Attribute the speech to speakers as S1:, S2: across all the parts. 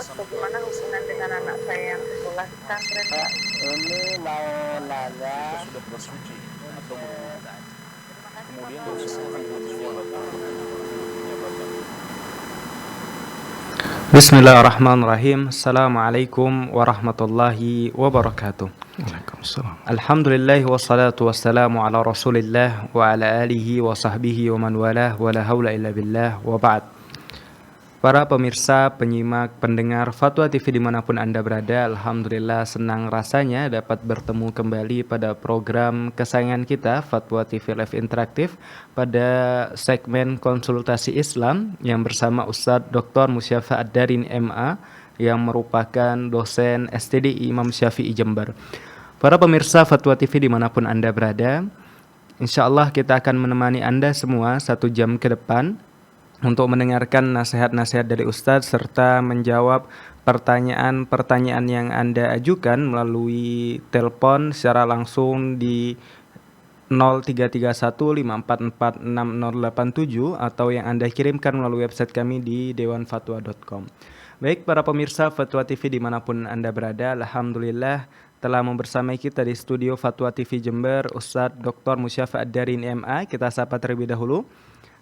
S1: Ustaz, bagaimana hubungan dengan anak saya yang sekolah di pesantren?
S2: Ini mau nanya.
S3: Sudah bersuci atau berwudu. Kemudian diusahakan wudhunya batal.
S4: Bismillahirrahmanirrahim. Assalamualaikum warahmatullahi wabarakatuh.
S3: Waalaikumsalam.
S4: Alhamdulillah wassalatu wassalamu ala rasulillah wa ala alihi wa sahbihi wa man walah wa la hawla illa billah wa ba'd. Para pemirsa, penyimak, pendengar Fatwa TV dimanapun Anda berada, Alhamdulillah senang rasanya dapat bertemu kembali pada program kesayangan kita, Fatwa TV Live Interaktif, pada segmen konsultasi Islam yang bersama Ustadz Dr. Musyafa Ad-Darin MA yang merupakan dosen STDI Imam Syafi'i Jember. Para pemirsa Fatwa TV dimanapun Anda berada, insya Allah kita akan menemani Anda semua 1 jam ke depan untuk mendengarkan nasihat-nasihat dari Ustadz serta menjawab pertanyaan-pertanyaan yang Anda ajukan melalui telepon secara langsung di 0331544687 atau yang Anda kirimkan melalui website kami di dewanfatwa.com. Baik para pemirsa Fatwa TV dimanapun Anda berada, Alhamdulillah telah membersamai kita di studio Fatwa TV Jember Ustadz Dr. Musyafa Ad-Darin MA. Kita sapa terlebih dahulu.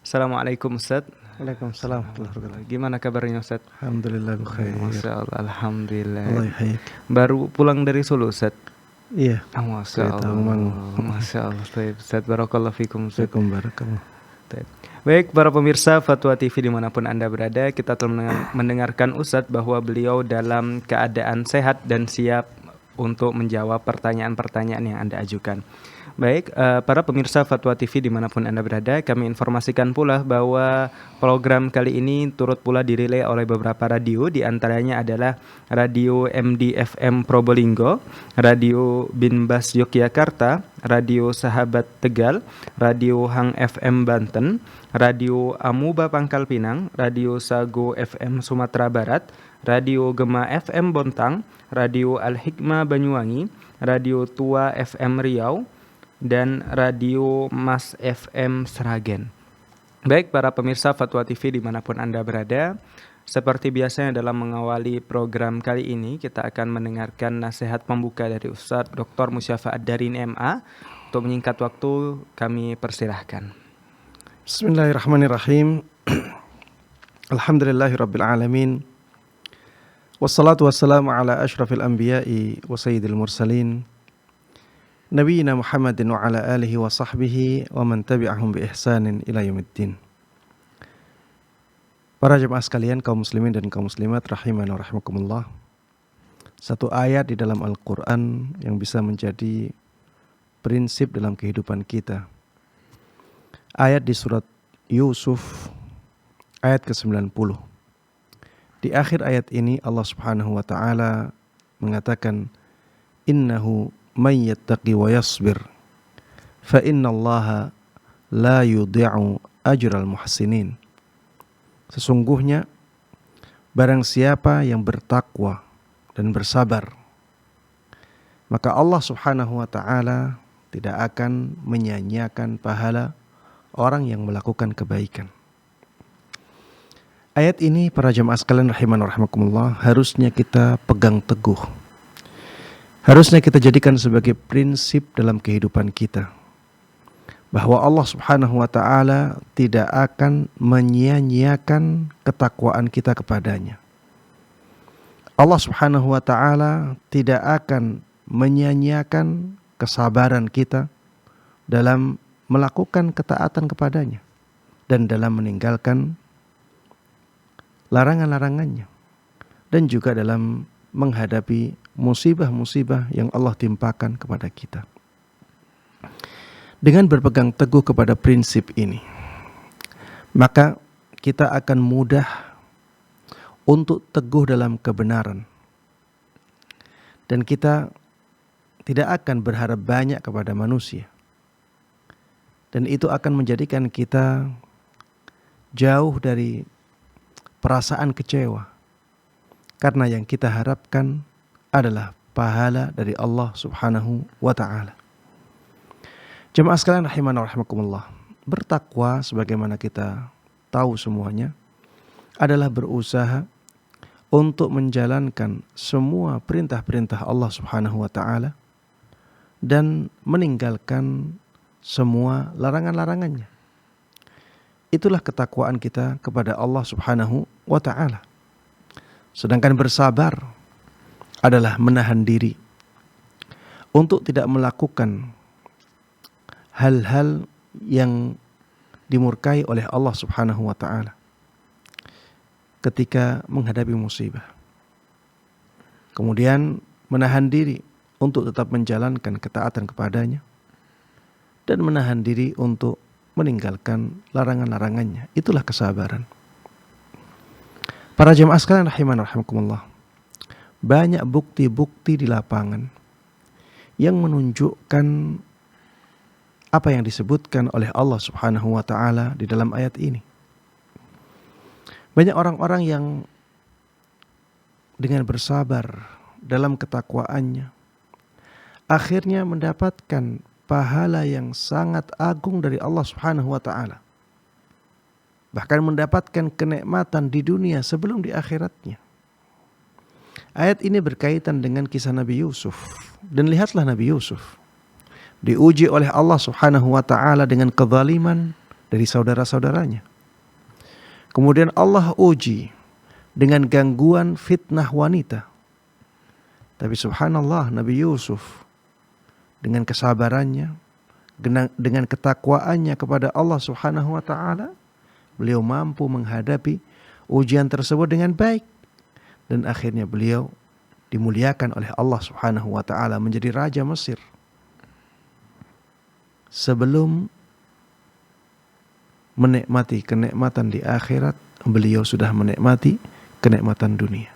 S4: Assalamualaikum Ustadz.
S3: Waalaikumsalam.
S4: Gimana kabarnya Ustadz?
S3: Alhamdulillah bikhair.
S4: Masya Allah, Alhamdulillah.
S3: Allah yahyaik.
S4: Baru pulang dari Solo Ustadz?
S3: Iya.
S4: Masya Allah. Masya Allah. Ustadz, barakallahu fikum Ustadz.
S3: Barakallah.
S4: Baik para pemirsa Fatwa TV dimanapun Anda berada, kita telah mendengarkan Ustadz bahwa beliau dalam keadaan sehat dan siap untuk menjawab pertanyaan-pertanyaan yang Anda ajukan. Baik, para pemirsa Fatwa TV dimanapun Anda berada, kami informasikan pula bahwa program kali ini turut pula dirilai oleh beberapa radio, di antaranya adalah Radio MDFM Probolinggo, Radio Binbas Yogyakarta, Radio Sahabat Tegal, Radio Hang FM Banten, Radio Amuba Pangkal Pinang, Radio Sago FM Sumatera Barat, Radio Gema FM Bontang, Radio Al-Hikmah Banyuwangi, Radio Tua FM Riau, dan Radio Mas FM Seragen. Baik para pemirsa Fatwa TV dimanapun Anda berada, seperti biasanya dalam mengawali program kali ini kita akan mendengarkan nasihat pembuka dari Ustadz Dr. Musyafa Ad-Darin MA. Untuk menyingkat waktu kami persilahkan.
S3: Bismillahirrahmanirrahim. Alhamdulillahirabbil alamin. Wassalatu wassalamu ala asyrafil anbiya'i wa sayyidil mursalin. Nabiyina Muhammadin wa ala alihi wa sahbihi wa man tabi'ahum bi ihsanin ila yaumiddin. Para jemaah sekalian, kaum muslimin dan kaum muslimat rahimana wa rahimakumullah. Satu ayat di dalam Al-Qur'an yang bisa menjadi prinsip dalam kehidupan kita. Ayat di surat Yusuf ayat ke-90. Di akhir ayat ini Allah Subhanahu wa taala mengatakan innahu man yattaqi wa yasbir fa innallaha la yudhi'u ajral muhsinin. Sesungguhnya barang siapa yang bertakwa dan bersabar, maka Allah Subhanahu wa taala tidak akan menyia-nyiakan pahala orang yang melakukan kebaikan. Ayat ini para jemaah sekalian rahiman wa rahimakumullah harusnya kita pegang teguh. Harusnya kita jadikan sebagai prinsip dalam kehidupan kita, bahwa Allah Subhanahu wa taala tidak akan menyia-nyiakan ketakwaan kita kepadanya. Allah Subhanahu wa taala tidak akan menyia-nyiakan kesabaran kita dalam melakukan ketaatan kepadanya dan dalam meninggalkan larangan-larangannya, dan juga dalam menghadapi musibah-musibah yang Allah timpakan kepada kita. Dengan berpegang teguh kepada prinsip ini, maka kita akan mudah untuk teguh dalam kebenaran, dan kita tidak akan berharap banyak kepada manusia, dan itu akan menjadikan kita jauh dari perasaan kecewa, karena yang kita harapkan adalah pahala dari Allah Subhanahu wa taala. Jemaah sekalian rahimana wa rahimakumullah, bertakwa sebagaimana kita tahu semuanya adalah berusaha untuk menjalankan semua perintah-perintah Allah Subhanahu wa taala dan meninggalkan semua larangan-larangannya. Itulah ketakwaan kita kepada Allah Subhanahu wa taala. Sedangkan bersabar adalah menahan diri untuk tidak melakukan hal-hal yang dimurkai oleh Allah Subhanahu wa taala ketika menghadapi musibah. Kemudian menahan diri untuk tetap menjalankan ketaatan kepadanya dan menahan diri untuk meninggalkan larangan-larangannya. Itulah kesabaran. Para jemaah sekalian rahiman rahimakumullah. Banyak bukti-bukti di lapangan yang menunjukkan apa yang disebutkan oleh Allah Subhanahu wa taala di dalam ayat ini. Banyak orang-orang yang dengan bersabar dalam ketakwaannya akhirnya mendapatkan pahala yang sangat agung dari Allah Subhanahu wa taala. Bahkan mendapatkan kenikmatan di dunia sebelum di akhiratnya. Ayat ini berkaitan dengan kisah Nabi Yusuf. Dan lihatlah Nabi Yusuf diuji oleh Allah Subhanahu wa taala dengan kezaliman dari saudara-saudaranya. Kemudian Allah uji dengan gangguan fitnah wanita. Tapi subhanallah, Nabi Yusuf dengan kesabarannya, dengan ketakwaannya kepada Allah Subhanahu wa taala, beliau mampu menghadapi ujian tersebut dengan baik. Dan akhirnya beliau dimuliakan oleh Allah Subhanahu wa taala menjadi raja Mesir. Sebelum menikmati kenikmatan di akhirat, beliau sudah menikmati kenikmatan dunia.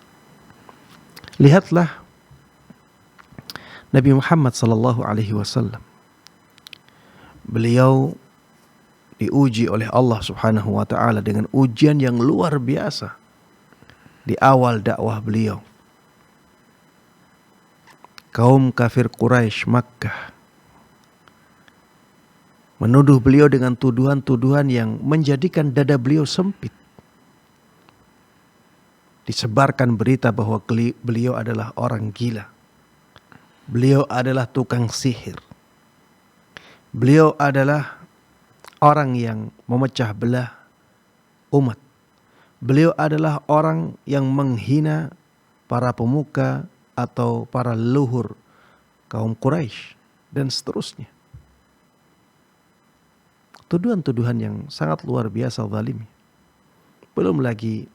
S3: Lihatlah Nabi Muhammad sallallahu alaihi wasallam. Beliau diuji oleh Allah Subhanahu wa taala dengan ujian yang luar biasa di awal dakwah beliau. Kaum kafir Quraisy Makkah menuduh beliau dengan tuduhan-tuduhan yang menjadikan dada beliau sempit. Disebarkan berita bahwa beliau adalah orang gila. Beliau adalah tukang sihir. Beliau adalah orang yang memecah belah umat. Beliau adalah orang yang menghina para pemuka atau para leluhur kaum Quraisy dan seterusnya. Tuduhan-tuduhan yang sangat luar biasa zalim. Belum lagi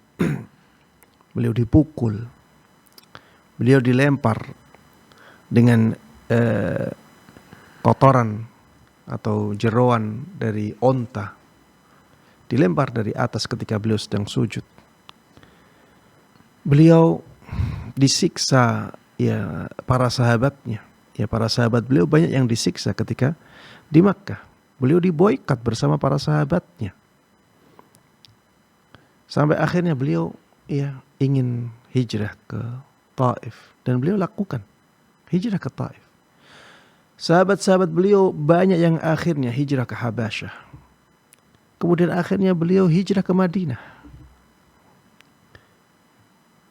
S3: beliau dipukul, beliau dilempar dengan kotoran atau jeroan dari onta, dilempar dari atas ketika beliau sedang sujud. Beliau disiksa ya para sahabatnya, ya para sahabat beliau banyak yang disiksa ketika di Makkah. Beliau diboikot bersama para sahabatnya. Sampai akhirnya beliau ya ingin hijrah ke Taif. Dan beliau lakukan hijrah ke Taif. Sahabat-sahabat beliau banyak yang akhirnya hijrah ke Habasyah. Kemudian akhirnya beliau hijrah ke Madinah.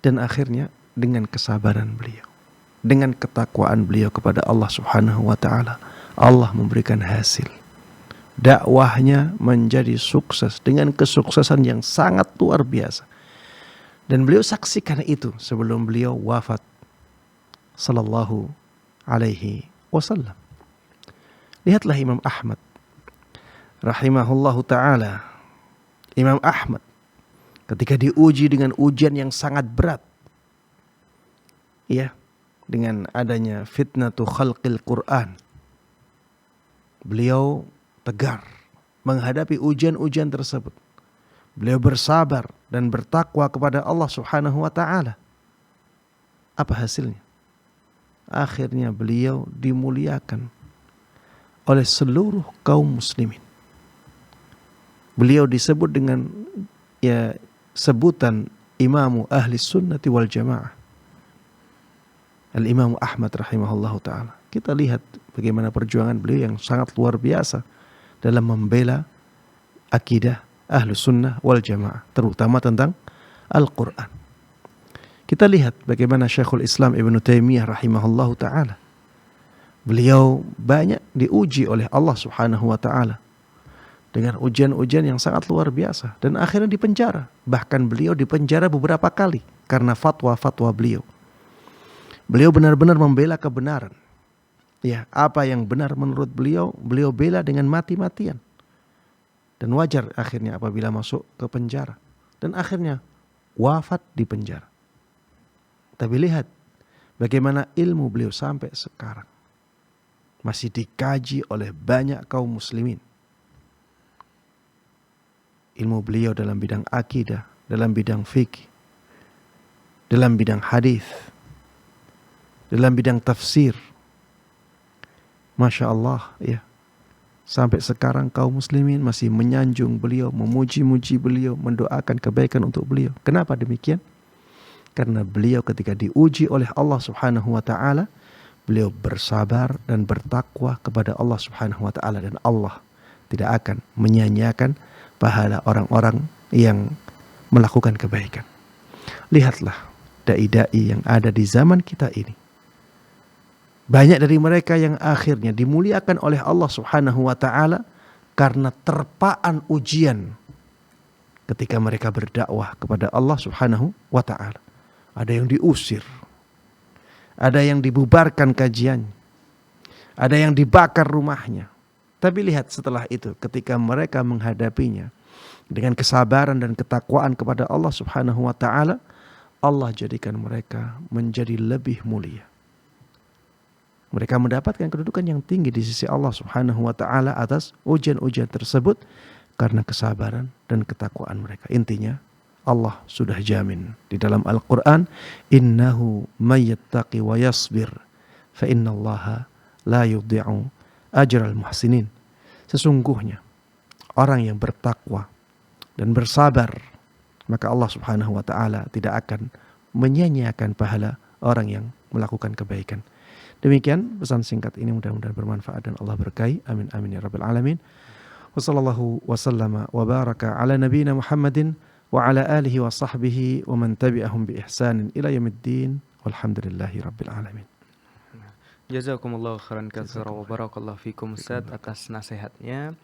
S3: Dan akhirnya dengan kesabaran beliau, dengan ketakwaan beliau kepada Allah Subhanahu wa taala, Allah memberikan hasil. Dakwahnya menjadi sukses dengan kesuksesan yang sangat luar biasa. Dan beliau saksikan itu sebelum beliau wafat sallallahu alaihi wasallam. Lihatlah Imam Ahmad rahimahullahu taala. Imam Ahmad ketika diuji dengan ujian yang sangat berat, ya, dengan adanya fitnatu khalqil Quran, beliau tegar menghadapi ujian-ujian tersebut. Beliau bersabar dan bertakwa kepada Allah Subhanahu wa taala. Apa hasilnya? Akhirnya beliau dimuliakan oleh seluruh kaum muslimin. Beliau disebut dengan ya sebutan Imamu Ahli Sunnati wal Jamaah. Al-Imam Ahmad rahimahullahu ta'ala. Kita lihat bagaimana perjuangan beliau yang sangat luar biasa dalam membela akidah Ahlus Sunnah wal Jamaah, terutama tentang Al-Quran. Kita lihat bagaimana Syekhul Islam Ibnu Taimiyah rahimahullahu taala. Beliau banyak diuji oleh Allah Subhanahu wa taala dengan ujian-ujian yang sangat luar biasa dan akhirnya dipenjara. Bahkan beliau dipenjara beberapa kali karena fatwa-fatwa beliau. Beliau benar-benar membela kebenaran. Ya, apa yang benar menurut beliau, beliau bela dengan mati-matian. Dan wajar akhirnya apabila masuk ke penjara. Dan akhirnya wafat di penjara. Tapi lihat bagaimana ilmu beliau sampai sekarang masih dikaji oleh banyak kaum muslimin. Ilmu beliau dalam bidang akidah, dalam bidang fikih, dalam bidang hadis, dalam bidang tafsir. Masya Allah ya. Sampai sekarang kaum muslimin masih menyanjung beliau, memuji-muji beliau, mendoakan kebaikan untuk beliau. Kenapa demikian? Karena beliau ketika diuji oleh Allah Subhanahu wa taala, beliau bersabar dan bertakwa kepada Allah Subhanahu wa taala, dan Allah tidak akan menyia-nyiakan pahala orang-orang yang melakukan kebaikan. Lihatlah dai-dai yang ada di zaman kita ini. Banyak dari mereka yang akhirnya dimuliakan oleh Allah Subhanahu wa taala karena terpaan ujian ketika mereka berdakwah kepada Allah Subhanahu wa taala. Ada yang diusir, ada yang dibubarkan kajian, ada yang dibakar rumahnya. Tapi lihat setelah itu ketika mereka menghadapinya dengan kesabaran dan ketakwaan kepada Allah Subhanahu wa taala, Allah jadikan mereka menjadi lebih mulia. Mereka mendapatkan kedudukan yang tinggi di sisi Allah Subhanahu wa taala atas ujian-ujian tersebut karena kesabaran dan ketakwaan mereka. Intinya Allah sudah jamin di dalam Al-Quran, innahu mayyattaqi wa yasbir fa innallaha la yudhi'u ajral muhsinin. Sesungguhnya orang yang bertakwa dan bersabar, maka Allah Subhanahu wa taala tidak akan menyia-nyiakan pahala orang yang melakukan kebaikan. Demikian pesan singkat ini, mudah-mudahan bermanfaat dan Allah berkahi. Amin amin ya rabbal alamin. Wa sallallahu wa sallama wa baraka ala nabiyyina Muhammadin wa ala alihi wa sahbihi wa man tabi'ahum bi ihsanin ila yaumiddin walhamdulillahi rabbil alamin.
S4: Jazakumullahu khairan katsira wa barakallahu fikum Ustaz atas nasihatnya.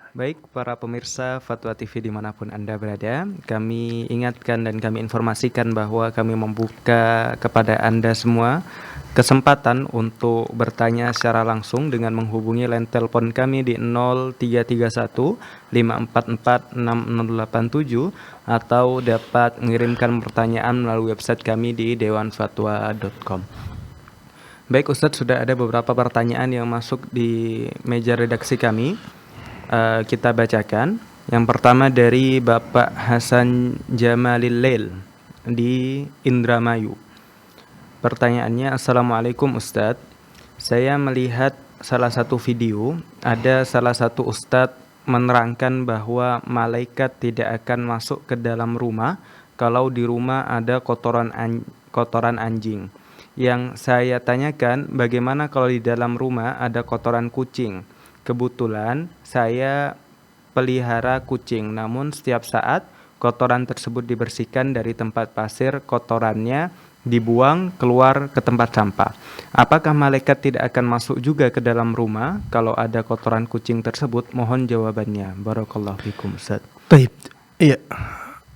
S4: Baik para pemirsa Fatwa TV dimanapun Anda berada, kami ingatkan dan kami informasikan bahwa kami membuka kepada Anda semua kesempatan untuk bertanya secara langsung dengan menghubungi line telepon kami di 0331 544 6087 atau dapat mengirimkan pertanyaan melalui website kami di dewanfatwa.com. Baik Ustadz, sudah ada beberapa pertanyaan yang masuk di meja redaksi kami. Kita bacakan. Yang pertama dari Bapak Hasan Jamalil di Indramayu. Pertanyaannya, Assalamualaikum Ustadz. Saya melihat salah satu video, ada salah satu Ustadz menerangkan bahwa malaikat tidak akan masuk ke dalam rumah kalau di rumah ada kotoran anjing. Yang saya tanyakan, bagaimana kalau di dalam rumah ada kotoran kucing? Kebetulan saya pelihara kucing, namun setiap saat kotoran tersebut dibersihkan dari tempat pasir, kotorannya dibuang keluar ke tempat sampah. Apakah malaikat tidak akan masuk juga ke dalam rumah kalau ada kotoran kucing tersebut? Mohon jawabannya. Barakallahu fikum Ustaz.
S3: Baik. Iya.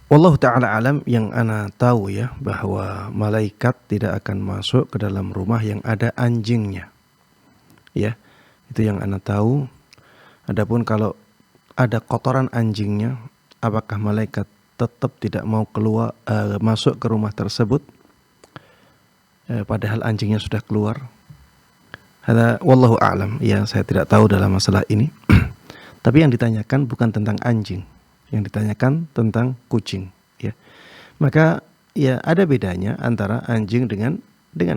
S3: Wallahu ta'ala alam, yang ana tahu ya bahwa malaikat tidak akan masuk ke dalam rumah yang ada anjingnya. Ya. Itu yang ana tahu. Adapun kalau ada kotoran anjingnya, apakah malaikat tetap tidak mau keluar masuk ke rumah tersebut? Padahal anjingnya sudah keluar. Hada wallahu a'lam. Ya, saya tidak tahu dalam masalah ini. Tapi yang ditanyakan bukan tentang anjing, yang ditanyakan tentang kucing, ya. Maka ya ada bedanya antara anjing dengan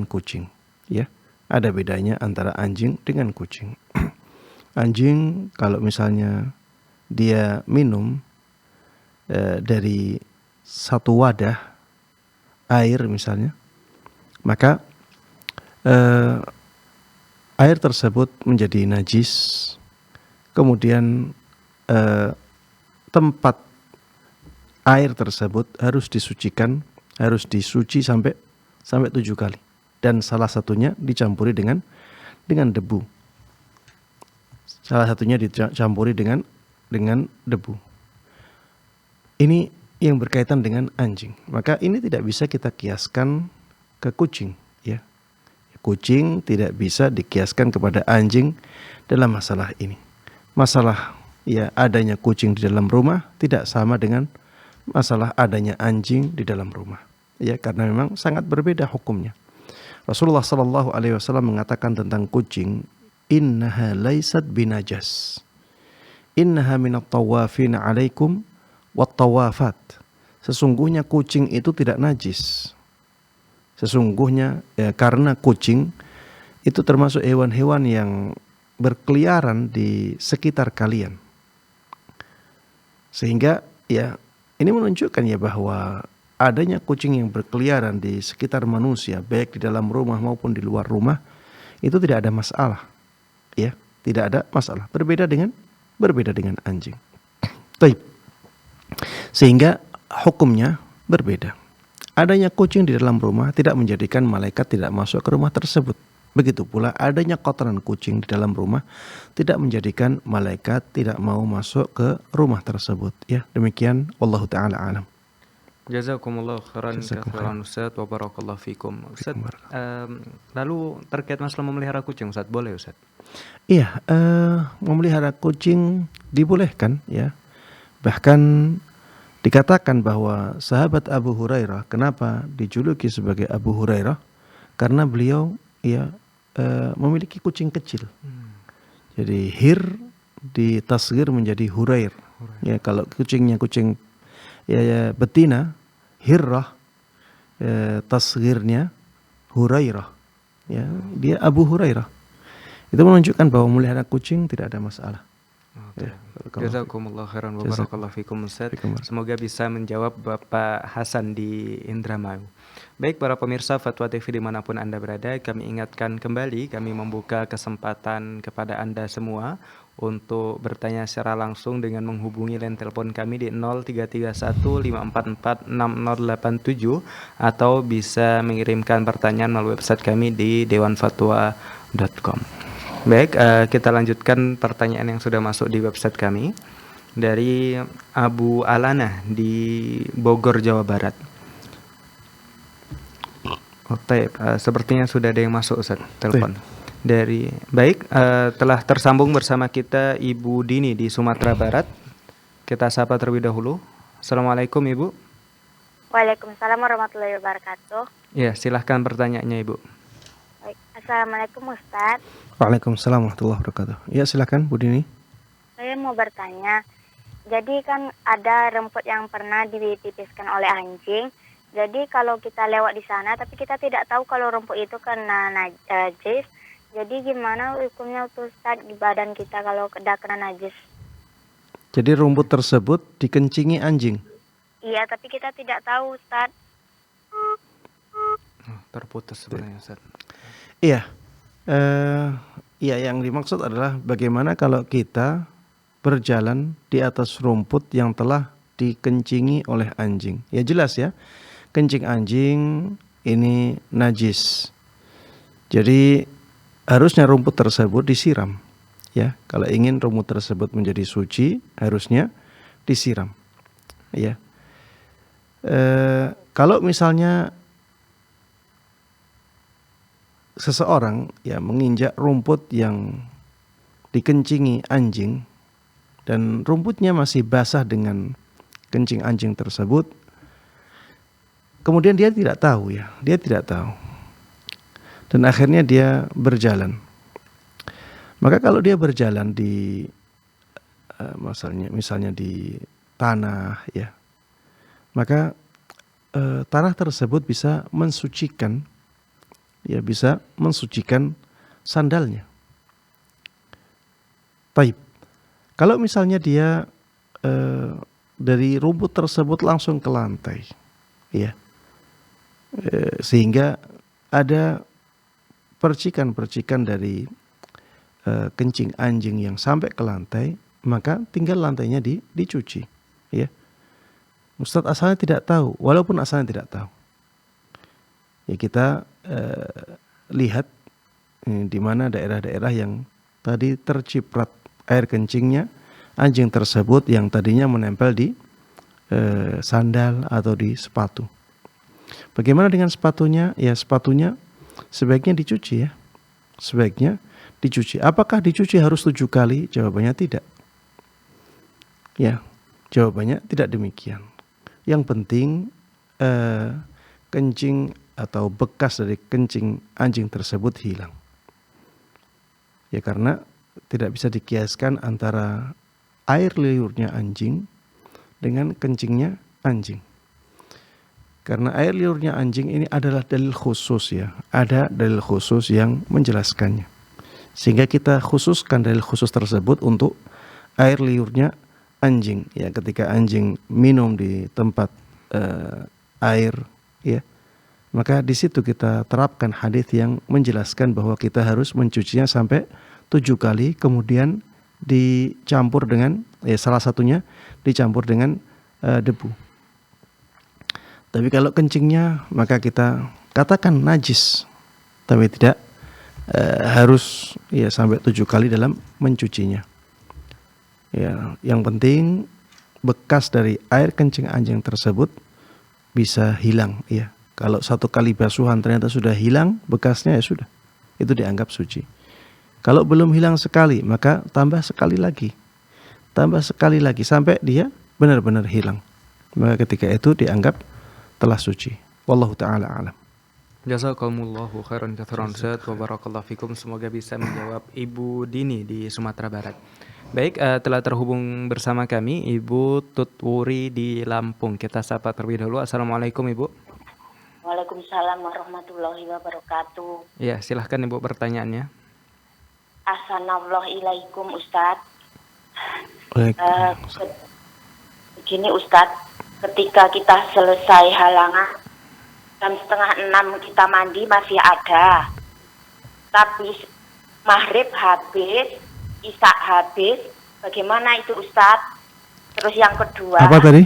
S3: kucing, ya. Ada bedanya antara anjing dengan kucing. Anjing kalau misalnya dia minum dari satu wadah air misalnya, maka air tersebut menjadi najis. Kemudian tempat air tersebut harus disucikan, harus disuci sampai sampai 7 kali. Dan salah satunya dicampuri dengan debu. Salah satunya dicampuri dengan debu. Ini yang berkaitan dengan anjing. Maka ini tidak bisa kita kiaskan ke kucing, ya. Kucing tidak bisa dikiaskan kepada anjing dalam masalah ini. Masalah ya adanya kucing di dalam rumah tidak sama dengan masalah adanya anjing di dalam rumah. Ya, karena memang sangat berbeda hukumnya. Rasulullah sallallahu alaihi wasallam mengatakan tentang kucing, innaha laysat binajas. Innaha minat tawafin 'alaikum wat tawafat. Sesungguhnya kucing itu tidak najis. Sesungguhnya ya, karena kucing itu termasuk hewan-hewan yang berkeliaran di sekitar kalian. Sehingga ya ini menunjukkan ya bahwa adanya kucing yang berkeliaran di sekitar manusia, baik di dalam rumah maupun di luar rumah, itu tidak ada masalah. Ya, tidak ada masalah. Berbeda dengan anjing. Taib. Sehingga hukumnya berbeda. Adanya kucing di dalam rumah tidak menjadikan malaikat tidak masuk ke rumah tersebut. Begitu pula adanya kotoran kucing di dalam rumah tidak menjadikan malaikat tidak mau masuk ke rumah tersebut. Ya, demikian wallahu taala alam.
S4: Jazakumullah khairan katsiran Ustaz wa barakallahu fikum. Ustaz, lalu terkait masalah memelihara kucing, Ustaz, boleh Ustaz?
S3: Iya, memelihara kucing dibolehkan ya. Bahkan dikatakan bahwa sahabat Abu Hurairah, kenapa dijuluki sebagai Abu Hurairah? Karena beliau ya memiliki kucing kecil. Jadi Hir ditasghir menjadi Hurair. Ya, kalau kucingnya kucing ya betina, Hirrah, tasghirnya Hurairah. Ya, dia Abu Hurairah. Itu menunjukkan bahwa memelihara kucing tidak ada masalah. Ya,
S4: Jazakumullah khairan wa barakallahu fikum Ustaz. Semoga bisa menjawab Bapak Hasan di Indramayu. Baik para pemirsa Fatwa TV dimanapun Anda berada, kami ingatkan kembali, kami membuka kesempatan kepada Anda semua untuk bertanya secara langsung dengan menghubungi line telepon kami di 0331544687 atau bisa mengirimkan pertanyaan melalui website kami di dewanfatwa.com. Baik, kita lanjutkan pertanyaan yang sudah masuk di website kami dari Abu Alana di Bogor, Jawa Barat. Oke, sepertinya sudah ada yang masuk Ustaz, telepon. Telah tersambung bersama kita Ibu Dini di Sumatera Barat. Kita sapa terlebih dahulu. Assalamualaikum Ibu.
S1: Waalaikumsalam warahmatullahi wabarakatuh.
S4: Ya, silahkan pertanyaannya Ibu.
S1: Baik. Assalamualaikum Ustaz.
S3: Waalaikumsalam warahmatullahi wabarakatuh. Ya, silakan Bu Dini.
S1: Saya mau bertanya. Jadi kan ada rumput yang pernah dipipiskan oleh anjing. Jadi kalau kita lewat di sana, tapi kita tidak tahu kalau rumput itu kena najis. Jadi gimana hukumnya Ustaz di badan kita kalau kena najis?
S3: Jadi rumput tersebut dikencingi anjing?
S1: Iya, tapi kita tidak tahu Ustaz.
S4: Terputus sebenarnya Ustaz.
S3: Iya. Iya, yang dimaksud adalah bagaimana kalau kita berjalan di atas rumput yang telah dikencingi oleh anjing. Ya jelas ya. Kencing anjing ini najis. Jadi harusnya rumput tersebut disiram. Ya, kalau ingin rumput tersebut menjadi suci, harusnya disiram. Ya. Kalau misalnya seseorang ya menginjak rumput yang dikencingi anjing dan rumputnya masih basah dengan kencing anjing tersebut, kemudian dia tidak tahu. Dan akhirnya dia berjalan. Maka kalau dia berjalan di misalnya di tanah ya, maka tanah tersebut bisa mensucikan sandalnya. Taib. Kalau misalnya dia dari rumput tersebut langsung ke lantai, ya. Sehingga ada percikan-percikan dari kencing anjing yang sampai ke lantai, maka tinggal lantainya dicuci, ya. Ustadz asalnya tidak tahu, walaupun asalnya tidak tahu. Ya kita lihat di mana daerah-daerah yang tadi terciprat air kencingnya anjing tersebut yang tadinya menempel di sandal atau di sepatu. Bagaimana dengan sepatunya? Ya sepatunya sebaiknya dicuci ya. Sebaiknya dicuci. Apakah dicuci harus 7 kali? Jawabannya tidak. Ya, jawabannya tidak demikian. Yang penting kencing atau bekas dari kencing anjing tersebut hilang. Ya karena tidak bisa dikiaskan antara air liurnya anjing dengan kencingnya anjing. Karena air liurnya anjing ini adalah dalil khusus ya. Ada dalil khusus yang menjelaskannya. Sehingga kita khususkan dalil khusus tersebut untuk air liurnya anjing. Ya, ketika anjing minum di tempat air, ya, maka di situ kita terapkan hadis yang menjelaskan bahwa kita harus mencucinya sampai 7 kali, kemudian dicampur dengan, salah satunya dicampur dengan debu. Tapi kalau kencingnya maka kita katakan najis, tapi tidak harus ya sampai 7 kali dalam mencucinya. Ya, yang penting bekas dari air kencing anjing tersebut bisa hilang. Ya, kalau 1 kali basuhan ternyata sudah hilang bekasnya, ya sudah, itu dianggap suci. Kalau belum hilang sekali maka tambah sekali lagi sampai dia benar-benar hilang. Maka ketika itu dianggap telah suci. Wallahu ta'ala alam.
S4: Jazakumullahu khairan katsiran Ustaz wa barakallahu fikum. Semoga bisa menjawab Ibu Dini di Sumatera Barat. Baik, telah terhubung bersama kami Ibu Tutwuri di Lampung. Kita sapa terlebih dahulu. Assalamualaikum Ibu.
S5: Waalaikumsalam warahmatullahi wabarakatuh.
S4: Ya, silahkan Ibu pertanyaannya.
S5: Assalamualaikum Ustaz.
S3: Waalaikumsalam.
S5: Begini Ustaz, ketika kita selesai halangan jam 5:30 kita mandi masih ada, tapi maghrib habis, isya habis, bagaimana itu Ustaz? Terus yang kedua,
S3: Apa tadi?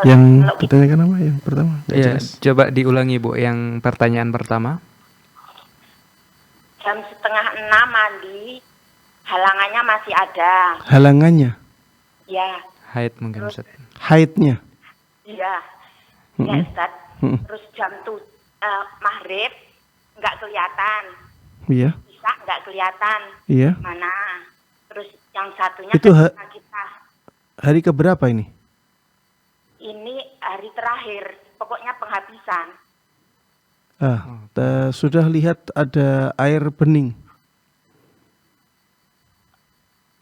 S3: Yang
S5: kalau
S3: ditanyakan apa yang pertama? Nggak
S4: Ya,
S3: jelas.
S4: coba diulangi Bu yang pertanyaan pertama.
S5: jam 5:30 mandi, halangannya masih ada,
S3: Halangannya,
S5: ya,
S4: Haid mungkin Ustaz.
S3: haidnya.
S5: ya, ya
S3: Mm-mm.
S5: Ustaz.
S3: Mm-mm.
S5: Terus jam maghrib nggak kelihatan,
S3: Iya,
S5: isya nggak kelihatan
S3: iya.
S5: mana. Terus yang satunya
S3: Itu
S5: ketika kita
S3: Hari keberapa ini?
S5: ini hari terakhir, pokoknya penghabisan.
S3: Sudah lihat ada air bening.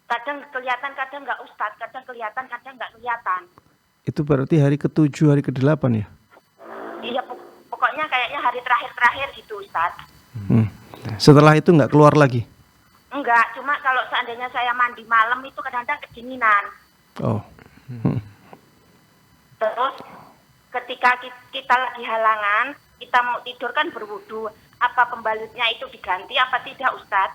S5: Kadang kelihatan, kadang nggak Ustaz. Kadang kelihatan, kadang nggak kelihatan.
S3: Itu berarti hari ke-7, hari ke-8 ya?
S5: Iya, pokoknya kayaknya hari terakhir gitu Ustaz.
S3: Setelah itu nggak keluar lagi?
S5: Enggak, cuma kalau seandainya saya mandi malam itu kadang-kadang kedinginan.
S3: Oh.
S5: Terus ketika kita lagi halangan, kita mau tidur kan berwudu. Apa pembalutnya itu diganti apa tidak Ustaz?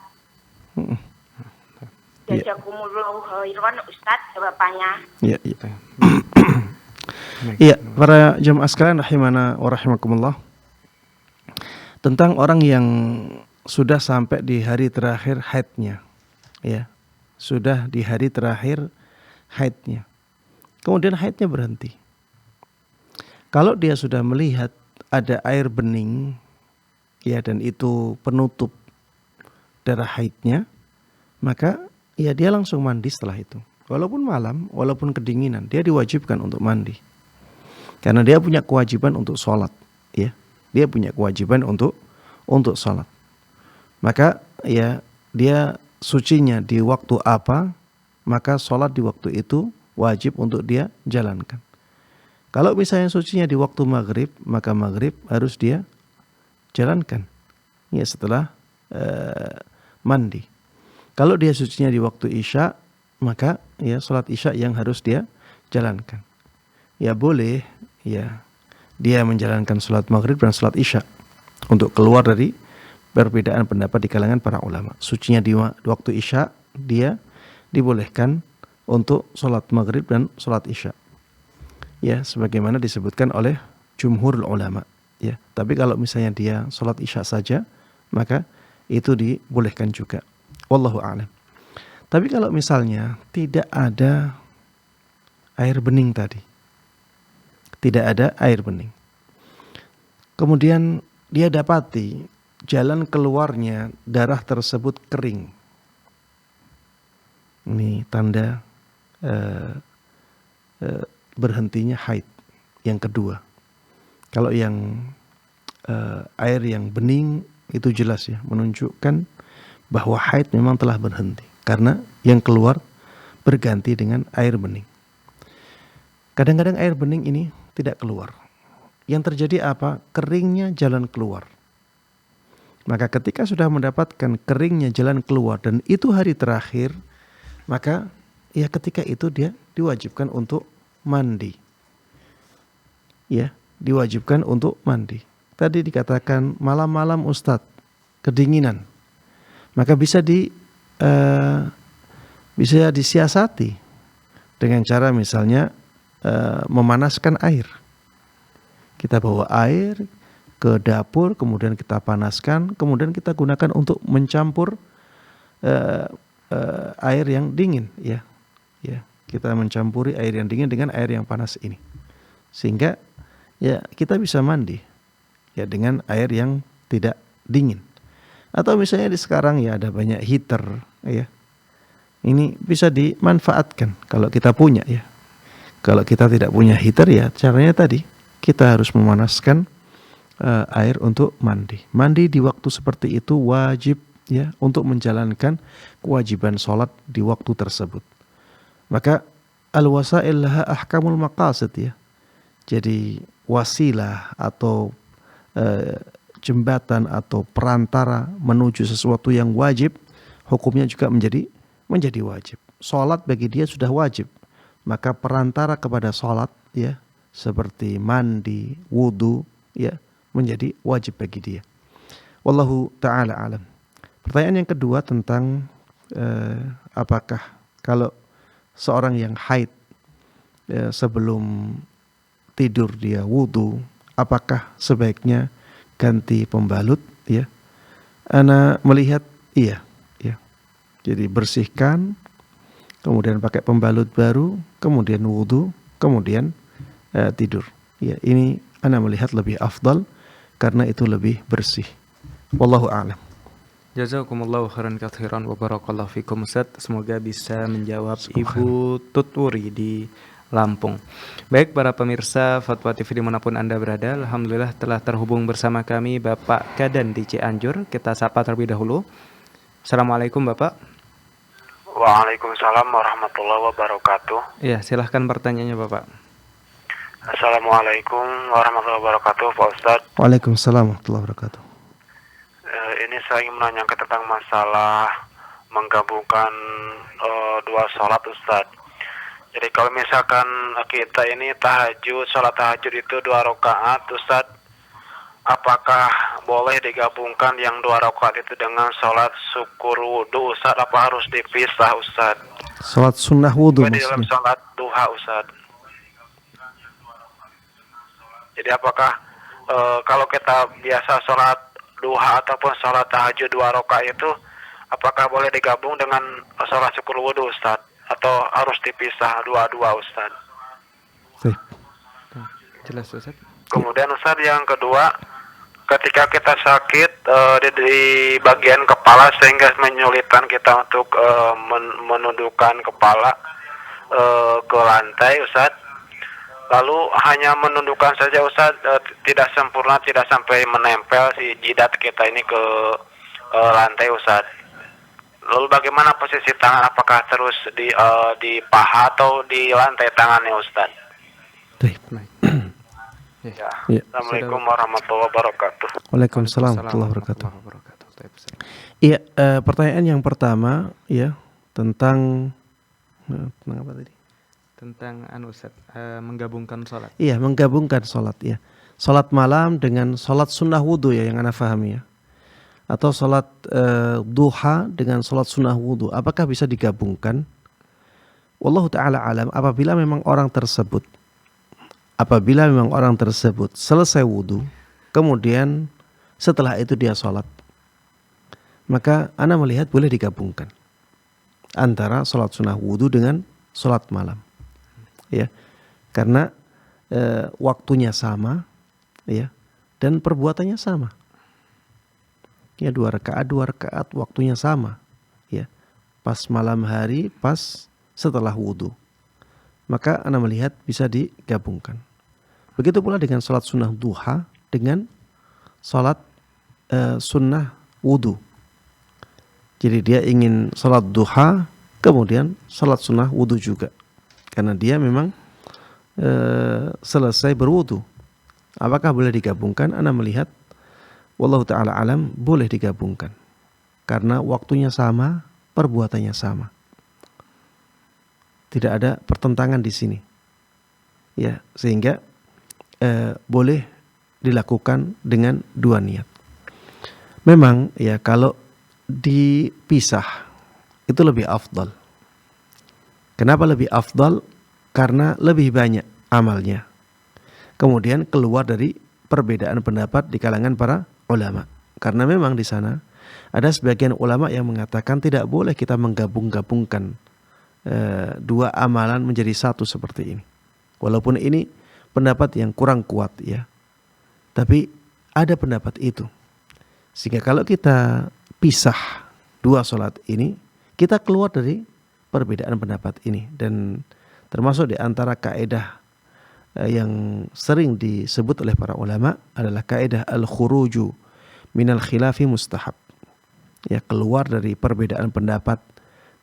S5: Jazakumullahu khairan Ustaz jawabannya.
S3: Iya, iya. Iya, para jamaah sekalian rahimana wa rahimakumullah. Tentang orang yang sudah sampai di hari terakhir haidnya. Ya. Sudah di hari terakhir haidnya. Kemudian haidnya berhenti. Kalau dia sudah melihat ada air bening, ya, dan itu penutup darah haidnya, maka ya dia langsung mandi setelah itu. Walaupun malam, walaupun kedinginan, dia diwajibkan untuk mandi. Karena dia punya kewajiban untuk sholat, ya. Dia punya kewajiban untuk sholat. Maka ya dia sucinya di waktu apa, maka sholat di waktu itu wajib untuk dia jalankan. Kalau misalnya sucinya di waktu maghrib, maka maghrib harus dia jalankan, ya, setelah mandi. Kalau dia sucinya di waktu isya, maka ya sholat isya yang harus dia jalankan. Ya boleh, ya, dia menjalankan sholat maghrib dan sholat isya untuk keluar dari perbedaan pendapat di kalangan para ulama. Sucinya di waktu isya, dia dibolehkan untuk sholat maghrib dan sholat isya. Ya, sebagaimana disebutkan oleh jumhurul ulama. ya. Tapi kalau misalnya dia sholat isya saja, maka itu dibolehkan juga. Wallahu a'lam. Tapi kalau misalnya tidak ada air bening tadi, tidak ada air bening, kemudian dia dapati jalan keluarnya darah tersebut kering, ini tanda berhentinya haid yang kedua. Kalau yang air yang bening itu jelas ya, menunjukkan bahwa haid memang telah berhenti, karena yang keluar berganti dengan air bening. Kadang-kadang air bening ini tidak keluar. Yang terjadi apa? Keringnya jalan keluar. Maka ketika sudah mendapatkan keringnya jalan keluar dan itu hari terakhir, maka ya ketika itu dia diwajibkan untuk mandi. Ya, diwajibkan untuk mandi. Tadi dikatakan malam-malam Ustadz, kedinginan. Maka bisa disiasati dengan cara misalnya memanaskan air. Kita bawa air ke dapur, kemudian kita panaskan, kemudian kita gunakan untuk mencampur air yang dingin, ya. Kita mencampuri air yang dingin dengan air yang panas ini, sehingga ya kita bisa mandi ya dengan air yang tidak dingin. Atau misalnya di sekarang ya ada banyak heater, ya. Ini bisa dimanfaatkan kalau kita punya, ya. Kalau kita tidak punya heater, ya caranya tadi kita harus memanaskan air untuk mandi. Mandi di waktu seperti itu wajib, ya, untuk menjalankan kewajiban sholat di waktu tersebut. Maka al-wasail laha ahkamul maqasid, ya. Jadi wasilah atau jembatan atau perantara menuju sesuatu yang wajib, hukumnya juga menjadi wajib. Sholat bagi dia sudah wajib, maka perantara kepada sholat, ya, seperti mandi, wudu, ya, menjadi wajib bagi dia. Wallahu ta'ala alam. Pertanyaan yang kedua tentang apakah kalau seorang yang haid sebelum tidur dia wudu, apakah sebaiknya ganti pembalut, ya? Ana melihat iya, ya. Jadi bersihkan, kemudian pakai pembalut baru, kemudian wudu, kemudian tidur. Ya, ini ana melihat lebih afdal karena itu lebih bersih. Wallahu a'lam.
S4: Jazakumullahu khairan katsiran wa barakallahu fikum Ustaz. Semoga bisa menjawab Ibu Tutwuri di Lampung. Baik para pemirsa Fatwa TV dimanapun Anda berada, alhamdulillah telah terhubung bersama kami Bapak Kadan di Cianjur. Kita sapa terlebih dahulu. Assalamualaikum Bapak.
S6: Waalaikumsalam warahmatullahi wabarakatuh.
S4: Ya, silahkan pertanyaannya Bapak.
S6: Assalamualaikum warahmatullahi wabarakatuh Pak Ustadz.
S3: Waalaikumsalam warahmatullahi wabarakatuh.
S6: Ini saya ingin menanyakan tentang masalah menggabungkan dua sholat Ustadz. Jadi kalau misalkan kita ini sholat tahajud itu 2 rakaat Ustadz, apakah boleh digabungkan yang 2 rakaat itu dengan sholat syukur wudu Ustadz? Apa harus dipisah Ustadz?
S3: Sholat sunnah wudu
S6: di dalam sholat duha Ustadz. Jadi apakah kalau kita biasa sholat duha ataupun sholat tahajud 2 rakaat itu, apakah boleh digabung dengan sholat syukur wudu Ustaz? Atau harus dipisah dua-dua Ustaz?
S4: Jelas Ustaz.
S6: Kemudian Ustaz yang kedua, ketika kita sakit di bagian kepala sehingga menyulitkan kita untuk menundukkan kepala ke lantai Ustaz, lalu hanya menundukkan saja Ustaz, tidak sempurna, tidak sampai menempel si jidat kita ini ke lantai Ustaz. Lalu bagaimana posisi tangan? Apakah terus di paha atau di lantai tangannya Ustaz?
S4: Baik.
S6: Ya. Assalamualaikum warahmatullahi wabarakatuh.
S3: Waalaikumsalam warahmatullahi wabarakatuh. Iya, pertanyaan yang pertama, ya, tentang apa tadi?
S4: Tentang Ustaz, menggabungkan sholat.
S3: Iya, menggabungkan sholat, ya. Sholat malam dengan sholat sunnah wudu, ya, yang ana pahami, ya. Atau sholat duha dengan sholat sunnah wudu, apakah bisa digabungkan? Wallahu ta'ala alam. Apabila memang orang tersebut selesai wudu, kemudian setelah itu dia sholat, maka ana melihat boleh digabungkan antara sholat sunnah wudu dengan sholat malam, ya, karena waktunya sama, ya, dan perbuatannya sama, ya, 2 rakaat waktunya sama, ya, pas malam hari, pas setelah wudu, maka ana melihat bisa digabungkan. Begitu pula dengan sholat sunnah duha dengan sholat sunnah wudu. Jadi dia ingin sholat duha, kemudian sholat sunnah wudu juga, karena dia memang selesai berwudu. Apakah boleh digabungkan? Ana melihat wallahu ta'ala alam boleh digabungkan, karena waktunya sama, perbuatannya sama. Tidak ada pertentangan di sini, ya, sehingga boleh dilakukan dengan dua niat. Memang ya kalau dipisah itu lebih afdal. Kenapa lebih afdal? Karena lebih banyak amalnya. Kemudian keluar dari perbedaan pendapat di kalangan para ulama. Karena memang di sana ada sebagian ulama yang mengatakan tidak boleh kita menggabung-gabungkan dua amalan menjadi satu seperti ini. Walaupun ini pendapat yang kurang kuat, ya, tapi ada pendapat itu. Sehingga kalau kita pisah dua sholat ini, kita keluar dari perbedaan pendapat ini. Dan termasuk di antara kaidah yang sering disebut oleh para ulama adalah kaidah al-khuruju minal khilafi mustahab. Ya, keluar dari perbedaan pendapat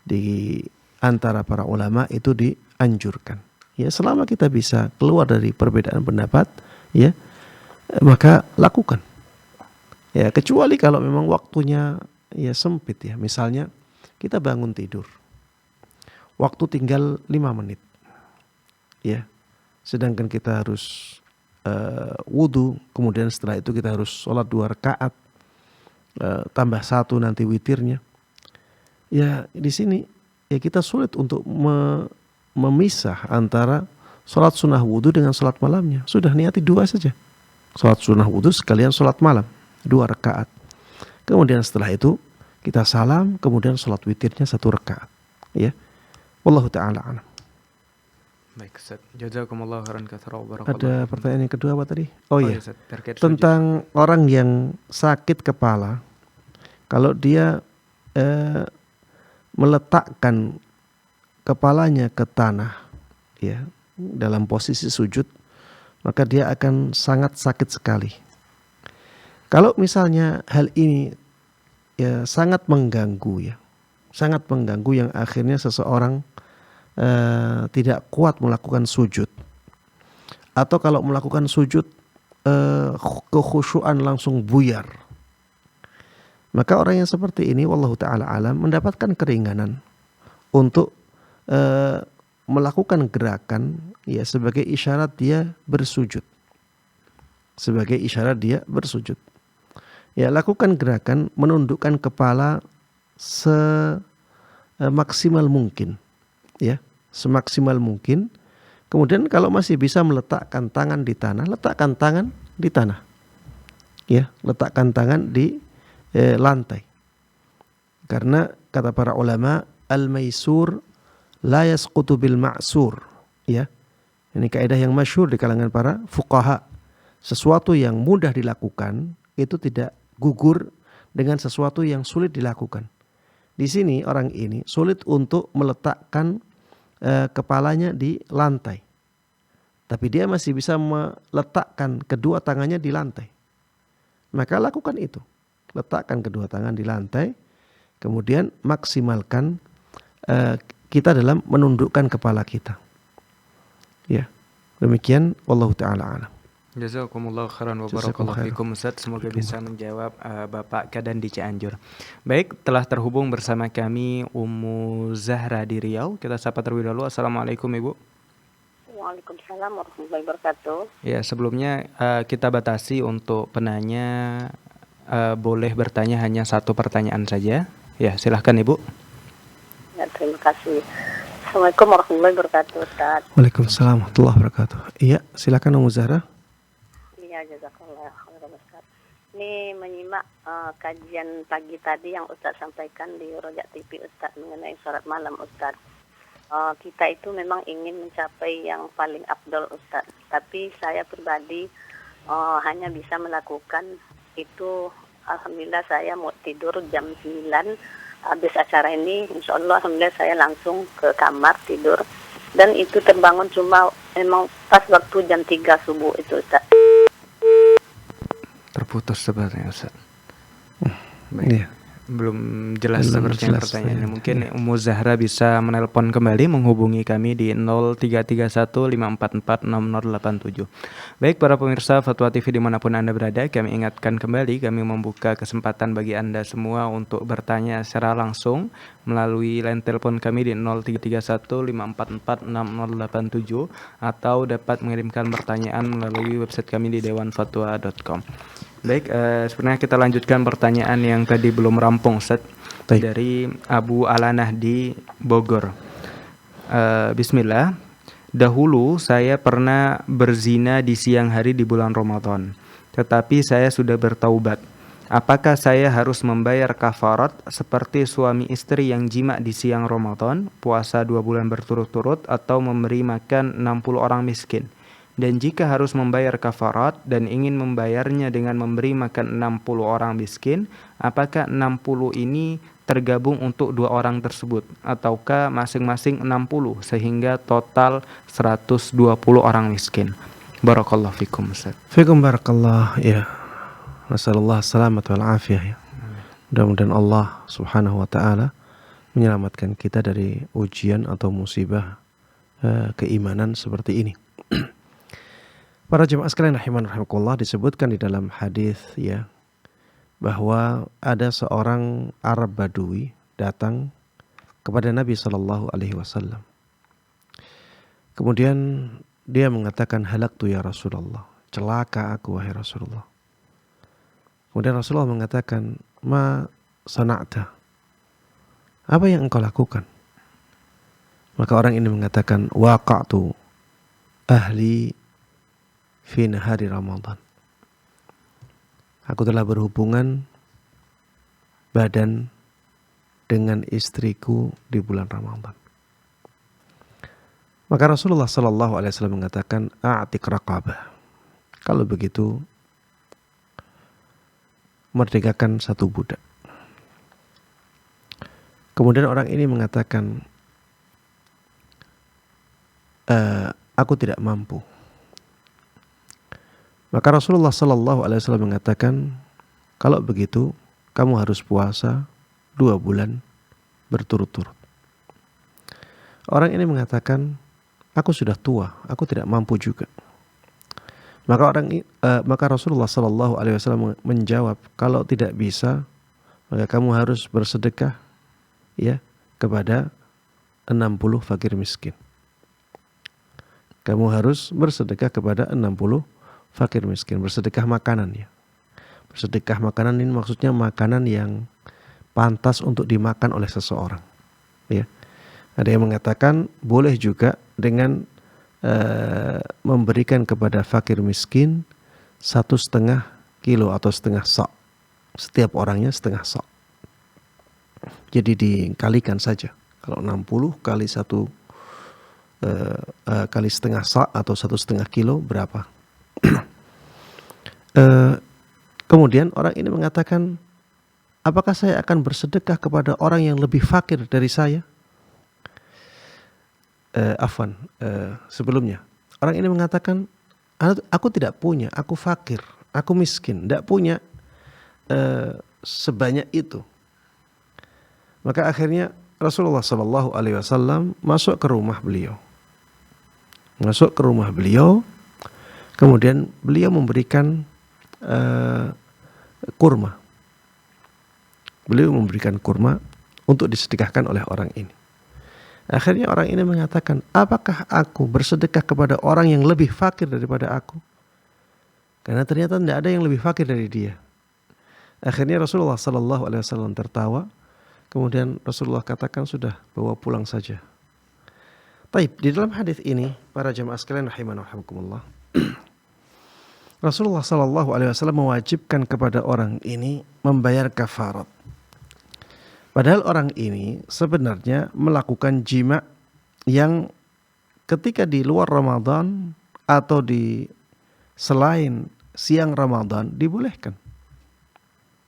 S3: di antara para ulama itu dianjurkan. Ya, selama kita bisa keluar dari perbedaan pendapat, ya, maka lakukan. Ya, kecuali kalau memang waktunya ya sempit, ya. Misalnya kita bangun tidur, waktu tinggal 5 menit, ya, sedangkan kita harus wudu, kemudian setelah itu kita harus sholat 2 rakaat, tambah 1 nanti witirnya. Ya, di sini ya kita sulit untuk memisah antara sholat sunnah wudu dengan sholat malamnya. Sudah niati 2 saja, sholat sunnah wudu sekalian sholat malam 2 rakaat. Kemudian setelah itu kita salam, kemudian sholat witirnya 1 rakaat. Ya, wallahu ta'ala alam.
S4: Baik, Ustaz. Jazakumullah khairan katsira wa barakallahu.
S3: Ada pertanyaan yang kedua apa tadi? Oh iya,
S4: Ustaz, terkait
S3: tentang orang yang sakit kepala, kalau dia meletakkan kepalanya ke tanah, ya, dalam posisi sujud, maka dia akan sangat sakit sekali. Kalau misalnya hal ini ya sangat mengganggu, ya, sangat mengganggu yang akhirnya seseorang tidak kuat melakukan sujud, atau kalau melakukan sujud kekhusyuan langsung buyar, maka orang yang seperti ini wallahu ta'ala alam mendapatkan keringanan untuk melakukan gerakan, ya, sebagai isyarat dia bersujud, sebagai isyarat dia bersujud. Ya, lakukan gerakan menundukkan kepala semaksimal mungkin, ya, semaksimal mungkin. Kemudian kalau masih bisa meletakkan tangan di tanah, letakkan tangan di tanah, ya, letakkan tangan di lantai. Karena kata para ulama, al-maisur la yasqutu bil ma'sur, ya. Ini kaidah yang masyhur di kalangan para fuqaha. Sesuatu yang mudah dilakukan itu tidak gugur dengan sesuatu yang sulit dilakukan. Di sini orang ini sulit untuk meletakkan kepalanya di lantai, tapi dia masih bisa meletakkan kedua tangannya di lantai. Maka lakukan itu, letakkan kedua tangan di lantai, kemudian maksimalkan kita dalam menundukkan kepala kita. Ya, demikian wallahu ta'ala alam.
S4: Jazakumullah khairan wa barakallahu fikum, Ustaz. Semoga bisa menjawab Bapak Kadan di Cianjur. Baik, telah terhubung bersama kami Ummu Zahra di Riau. Kita sapa terlebih dahulu. Assalamualaikum, Ibu.
S7: Waalaikumsalam warahmatullahi wabarakatuh.
S4: Ya, sebelumnya kita batasi untuk penanya boleh bertanya hanya 1 pertanyaan saja. Ya, silahkan Ibu.
S7: Ya, terima kasih. Assalamualaikum warahmatullahi wabarakatuh, Ustaz.
S3: Waalaikumsalam warahmatullahi wabarakatuh. Iya, silakan Ummu Zahra.
S7: Iya, jazakallah khairan, Ustaz. Ini menyimak kajian pagi tadi yang Ustadz sampaikan di Rojak TV Ustadz mengenai sholat malam Ustadz. Kita itu memang ingin mencapai yang paling afdol Ustadz. Tapi saya pribadi hanya bisa melakukan itu. Alhamdulillah saya mau tidur jam 9. Habis acara ini insya Allah alhamdulillah saya langsung ke kamar tidur. Dan itu terbangun cuma memang pas waktu jam 3 subuh itu Ustadz.
S4: Terputus sebenarnya Ustaz. Baik.
S3: Iya.
S4: Belum jelas
S3: Belum
S4: sepertinya
S3: jelas,
S4: pertanyaannya.
S3: ya.
S4: Mungkin Ummu Zahra bisa menelpon kembali, menghubungi kami di 033154460087. Baik para pemirsa Fatwa TV dimanapun Anda berada, kami ingatkan kembali, kami membuka kesempatan bagi Anda semua untuk bertanya secara langsung melalui line telepon kami di 033154460087 atau dapat mengirimkan pertanyaan melalui website kami di dewanfatwa.com. Baik, sebenarnya kita lanjutkan pertanyaan yang tadi belum rampung, Ustaz.
S3: Baik.
S4: Dari Abu Alanah di Bogor. Bismillah. Dahulu saya pernah berzina di siang hari di bulan Ramadan, tetapi saya sudah bertaubat. Apakah saya harus membayar kafarat seperti suami istri yang jima di siang Ramadan, puasa 2 bulan berturut-turut, atau memberi makan 60 orang miskin? Dan jika harus membayar kafarat dan ingin membayarnya dengan memberi makan 60 orang miskin, apakah 60 ini tergabung untuk 2 orang tersebut ataukah masing-masing 60 sehingga total 120 orang miskin? Barakallahu fikum Ustaz.
S3: Fikum barakallah, ya. Nasallallahu salamat wal afiyah, ya. Mudah-mudahan Allah Subhanahu wa taala menyelamatkan kita dari ujian atau musibah keimanan seperti ini. Para jemaah sekalian rahimanallah, disebutkan di dalam hadis, ya, bahwa ada seorang Arab Badui datang kepada Nabi Shallallahu Alaihi Wasallam. Kemudian dia mengatakan, halaktu ya Rasulullah, celaka aku wahai Rasulullah. Kemudian Rasulullah mengatakan, ma sana'ta, apa yang engkau lakukan? Maka orang ini mengatakan, waqa'tu ahli fi nahari Ramadan. Aku telah berhubungan badan dengan istriku di bulan Ramadan. Maka Rasulullah sallallahu alaihi wasallam mengatakan, a'tiq raqabah. Kalau begitu, merdekakan satu budak. Kemudian orang ini mengatakan, aku tidak mampu. Maka Rasulullah sallallahu alaihi wasallam mengatakan, kalau begitu kamu harus puasa 2 bulan berturut-turut. Orang ini mengatakan, aku sudah tua, aku tidak mampu juga. Maka Rasulullah sallallahu alaihi wasallam menjawab, kalau tidak bisa, maka kamu harus bersedekah, ya, kepada 60 fakir miskin. Kamu harus bersedekah kepada 60 fakir miskin, bersedekah makanan, ya. Bersedekah makanan ini maksudnya makanan yang pantas untuk dimakan oleh seseorang, ya. Ada yang mengatakan boleh juga dengan memberikan kepada fakir miskin 1,5 kilo atau setengah sok. Setiap orangnya setengah sok. Jadi dikalikan saja. Kalau 60 kali 1 kali setengah sok atau 1,5 kilo berapa? Kemudian orang ini mengatakan, apakah saya akan bersedekah kepada orang yang lebih fakir dari saya? Sebelumnya orang ini mengatakan, aku tidak punya, aku fakir, aku miskin, tidak punya sebanyak itu. Maka akhirnya Rasulullah Shallallahu Alaihi Wasallam masuk ke rumah beliau. Kemudian beliau memberikan kurma. Beliau memberikan kurma untuk disedekahkan oleh orang ini. Akhirnya orang ini mengatakan, apakah aku bersedekah kepada orang yang lebih fakir daripada aku? Karena ternyata tidak ada yang lebih fakir dari dia. Akhirnya Rasulullah Sallallahu Alaihi Wasallam tertawa. Kemudian Rasulullah katakan, sudah, bawa pulang saja. Taib, di dalam hadis ini, para jamaah sekalian rahimana wa rahimakumullah, Rasulullah Shallallahu Alaihi Wasallam mewajibkan kepada orang ini membayar kafarat. Padahal orang ini sebenarnya melakukan jima yang ketika di luar Ramadan atau di selain siang Ramadan dibolehkan.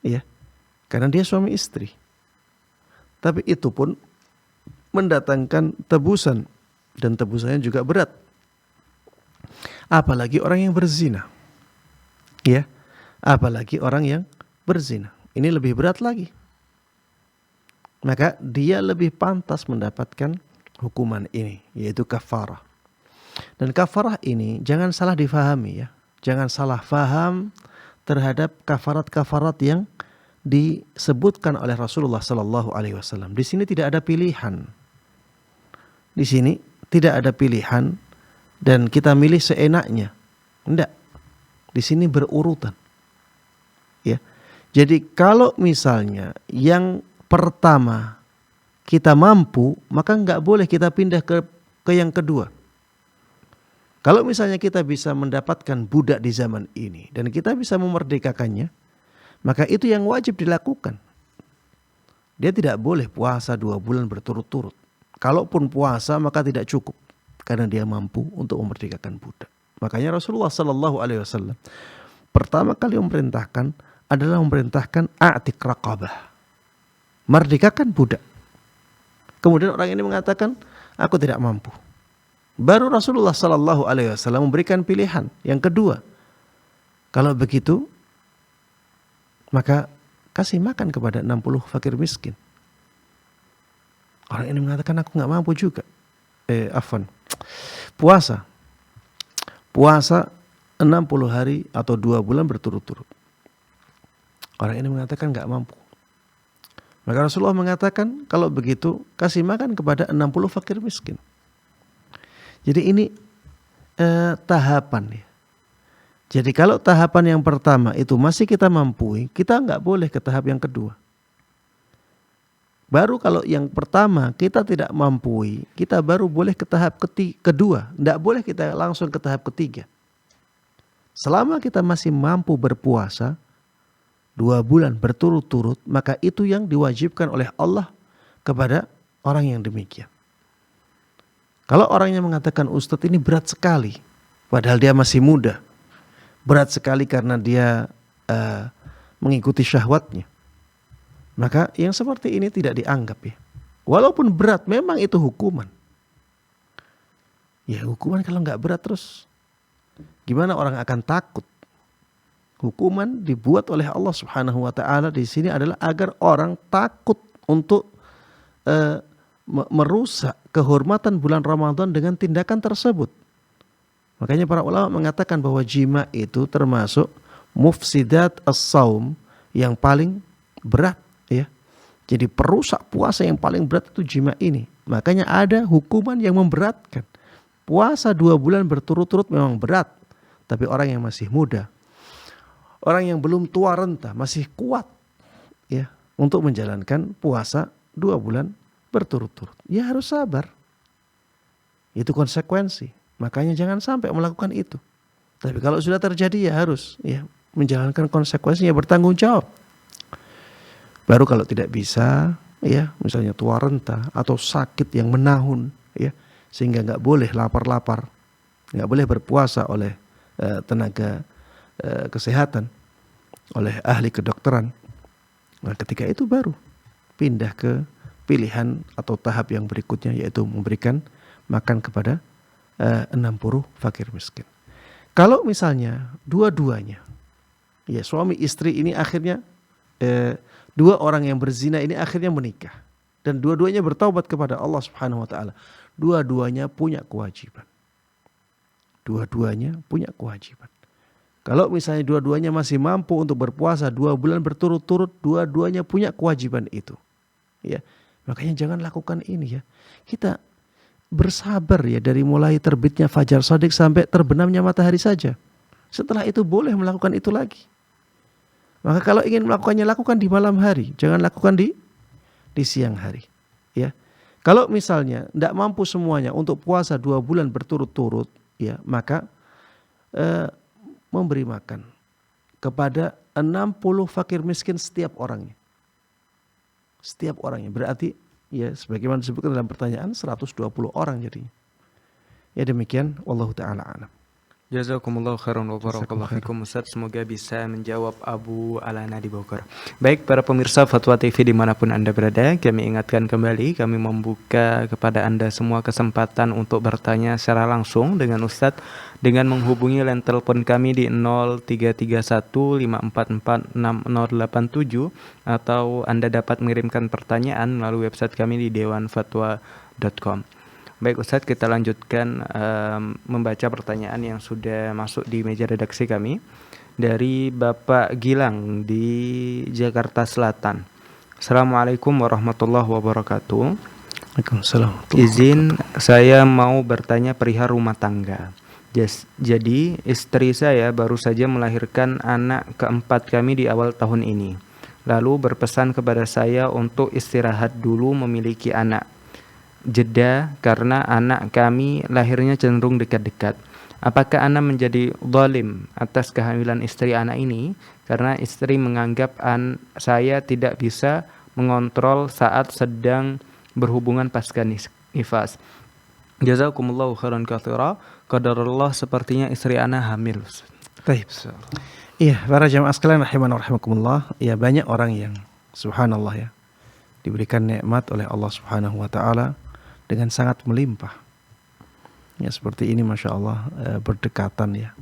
S3: Ya, karena dia suami istri. Tapi itu pun mendatangkan tebusan dan tebusannya juga berat. Apalagi orang yang berzina. Ya, apalagi orang yang berzina. Ini lebih berat lagi. Maka dia lebih pantas mendapatkan hukuman ini, yaitu kafarah. Dan kafarah ini jangan salah difahami ya. Jangan salah faham terhadap kafarat-kafarat yang disebutkan oleh Rasulullah Sallallahu Alaihi Wasallam. Di sini tidak ada pilihan. Di sini tidak ada pilihan dan kita milih seenaknya. Tidak. Di sini berurutan. Ya. Jadi kalau misalnya yang pertama kita mampu, maka nggak boleh kita pindah ke yang kedua. Kalau misalnya kita bisa mendapatkan budak di zaman ini dan kita bisa memerdekakannya, maka itu yang wajib dilakukan. Dia tidak boleh puasa 2 bulan berturut-turut. Kalaupun puasa maka tidak cukup karena dia mampu untuk memerdekakan budak. Makanya Rasulullah Sallallahu Alaihi Wasallam pertama kali memerintahkan adalah memerintahkan a'tiq raqabah, merdekakan budak. Kemudian orang ini mengatakan, aku tidak mampu. Baru Rasulullah Sallallahu Alaihi Wasallam memberikan pilihan yang kedua. Kalau begitu, maka kasih makan kepada 60 fakir miskin. Orang ini mengatakan, aku nggak mampu juga. Puasa 60 hari atau 2 bulan berturut-turut. Orang ini mengatakan nggak mampu. Maka Rasulullah mengatakan, kalau begitu kasih makan kepada 60 fakir miskin. Jadi ini tahapan ya. Jadi kalau tahapan yang pertama itu masih kita mampu, kita nggak boleh ke tahap yang kedua. Baru kalau yang pertama kita tidak mampu, kita baru boleh ke tahap kedua. Nggak boleh kita langsung ke tahap ketiga. Selama kita masih mampu berpuasa 2 bulan berturut-turut, maka itu yang diwajibkan oleh Allah kepada orang yang demikian. Kalau orangnya mengatakan, Ustadz ini berat sekali, padahal dia masih muda. Berat sekali karena dia mengikuti syahwatnya. Maka yang seperti ini tidak dianggap ya. Walaupun berat, memang itu hukuman. Ya hukuman kalau nggak berat terus, gimana orang akan takut? Hukuman dibuat oleh Allah Subhanahu wa taala di sini adalah agar orang takut untuk merusak kehormatan bulan Ramadan dengan tindakan tersebut. Makanya para ulama mengatakan bahwa jima itu termasuk mufsidat as-saum yang paling berat ya. Jadi perusak puasa yang paling berat itu jima ini. Makanya ada hukuman yang memberatkan. Puasa 2 bulan berturut-turut memang berat, tapi orang yang masih muda, orang yang belum tua renta masih kuat ya untuk menjalankan puasa 2 bulan berturut-turut. Ya harus sabar. Itu konsekuensi. Makanya jangan sampai melakukan itu. Tapi kalau sudah terjadi ya harus ya menjalankan konsekuensinya, bertanggung jawab. Baru kalau tidak bisa ya misalnya tua renta atau sakit yang menahun ya sehingga nggak boleh lapar-lapar, nggak boleh berpuasa oleh tenaga kesehatan, oleh ahli kedokteran. Nah, ketika itu baru pindah ke pilihan atau tahap yang berikutnya, yaitu memberikan makan kepada 60 fakir miskin. Kalau misalnya dua-duanya, ya suami istri ini akhirnya 2 orang yang berzina ini akhirnya menikah dan dua-duanya bertaubat kepada Allah Subhanahu wa taala. Dua-duanya punya kewajiban. Dua-duanya punya kewajiban. Kalau misalnya dua-duanya masih mampu untuk berpuasa 2 bulan berturut-turut, dua-duanya punya kewajiban itu. Ya, makanya jangan lakukan ini ya. Kita bersabar ya dari mulai terbitnya fajar shadiq sampai terbenamnya matahari saja. Setelah itu boleh melakukan itu lagi. Maka kalau ingin melakukannya, lakukan di malam hari, jangan lakukan di siang hari. Ya, kalau misalnya tidak mampu semuanya untuk puasa 2 bulan berturut-turut, ya maka memberi makan kepada 60 fakir miskin setiap orangnya. Setiap orangnya. Berarti ya sebagaimana disebutkan dalam pertanyaan 120 orang jadinya. Ya demikian, wallahu taala alam.
S4: Jazakumullah khairan wa barakallahu fikum Ustaz. Semoga bisa menjawab Abu Alana di Bogor. Baik para pemirsa Fatwa TV dimanapun Anda berada, kami ingatkan kembali, kami membuka kepada Anda semua kesempatan untuk bertanya secara langsung dengan Ustaz dengan menghubungi line telepon kami di 0331544687 atau Anda dapat mengirimkan pertanyaan melalui website kami di dewanfatwa.com. Baik Ustadz, kita lanjutkan membaca pertanyaan yang sudah masuk di meja redaksi kami dari Bapak Gilang di Jakarta Selatan. Assalamualaikum warahmatullahi wabarakatuh.
S3: Waalaikumsalam.
S4: Izin saya mau bertanya perihal rumah tangga. Jadi istri saya baru saja melahirkan anak keempat kami di awal tahun ini. Lalu berpesan kepada saya untuk istirahat dulu memiliki anak. Jeda karena anak kami lahirnya cenderung dekat-dekat. Apakah ana menjadi zalim atas kehamilan istri anak ini karena istri menganggap saya tidak bisa mengontrol saat sedang berhubungan pasca nifas? Jazakumullahu khairan katsira. Qadarullah sepertinya istri ana hamil.
S3: Baik. Iya, para jamaah sekalian rahimanallah rahimakumullah. Ya, banyak orang yang subhanallah ya diberikan nikmat oleh Allah Subhanahu wa taala dengan sangat melimpah. Ya seperti ini Masya Allah, berdekatan ya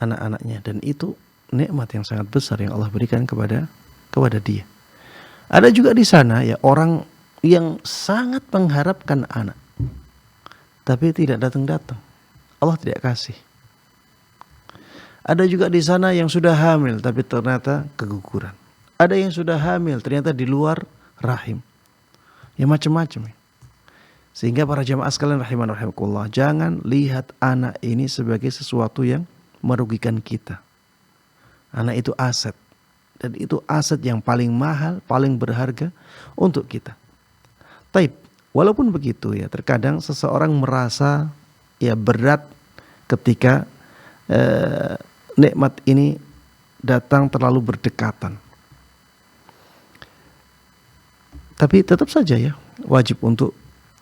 S3: anak-anaknya, dan itu nikmat yang sangat besar yang Allah berikan kepada dia. Ada juga di sana ya orang yang sangat mengharapkan anak tapi tidak datang-datang. Allah tidak kasih. Ada juga di sana yang sudah hamil tapi ternyata keguguran. Ada yang sudah hamil ternyata di luar rahim. Ya macam-macam ya. Sehingga para jamaah sekalian rahiman rahimakumullah, jangan lihat anak ini sebagai sesuatu yang merugikan kita. Anak itu aset, dan itu aset yang paling mahal, paling berharga untuk kita. Taib, walaupun begitu ya, terkadang seseorang merasa ya berat ketika nikmat ini datang terlalu berdekatan. Tapi tetap saja ya, wajib untuk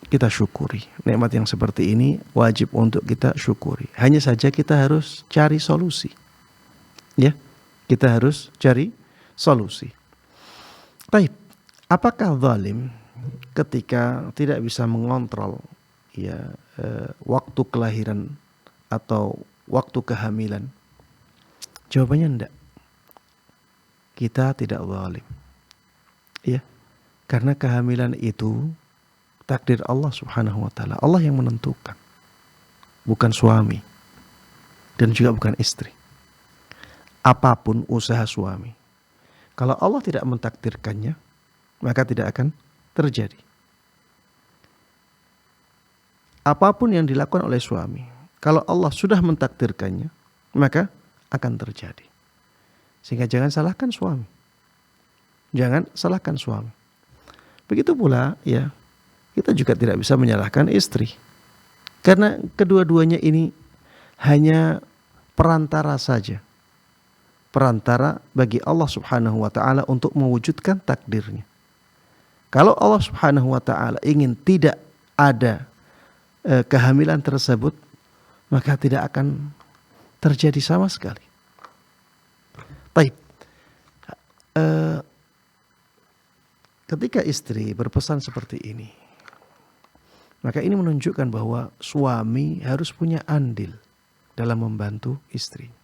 S3: kita syukuri. Nikmat yang seperti ini wajib untuk kita syukuri. Hanya saja kita harus cari solusi. Ya, kita harus cari solusi. Baik, apakah zalim ketika tidak bisa mengontrol ya waktu kelahiran atau waktu kehamilan? Jawabannya enggak. Kita tidak zalim. Ya, karena kehamilan itu takdir Allah Subhanahu wa taala. Allah yang menentukan. Bukan suami. Dan juga bukan istri. Apapun usaha suami, kalau Allah tidak mentakdirkannya, maka tidak akan terjadi. Apapun yang dilakukan oleh suami, kalau Allah sudah mentakdirkannya, maka akan terjadi. Sehingga jangan salahkan suami. Jangan salahkan suami. Begitu pula ya, kita juga tidak bisa menyalahkan istri. Karena kedua-duanya ini hanya perantara saja. Perantara bagi Allah Subhanahu wa taala untuk mewujudkan takdirnya. Kalau Allah Subhanahu wa taala ingin tidak ada kehamilan tersebut, maka tidak akan terjadi sama sekali. Baik. Ketika istri berpesan seperti ini, maka ini menunjukkan bahwa suami harus punya andil dalam membantu istri.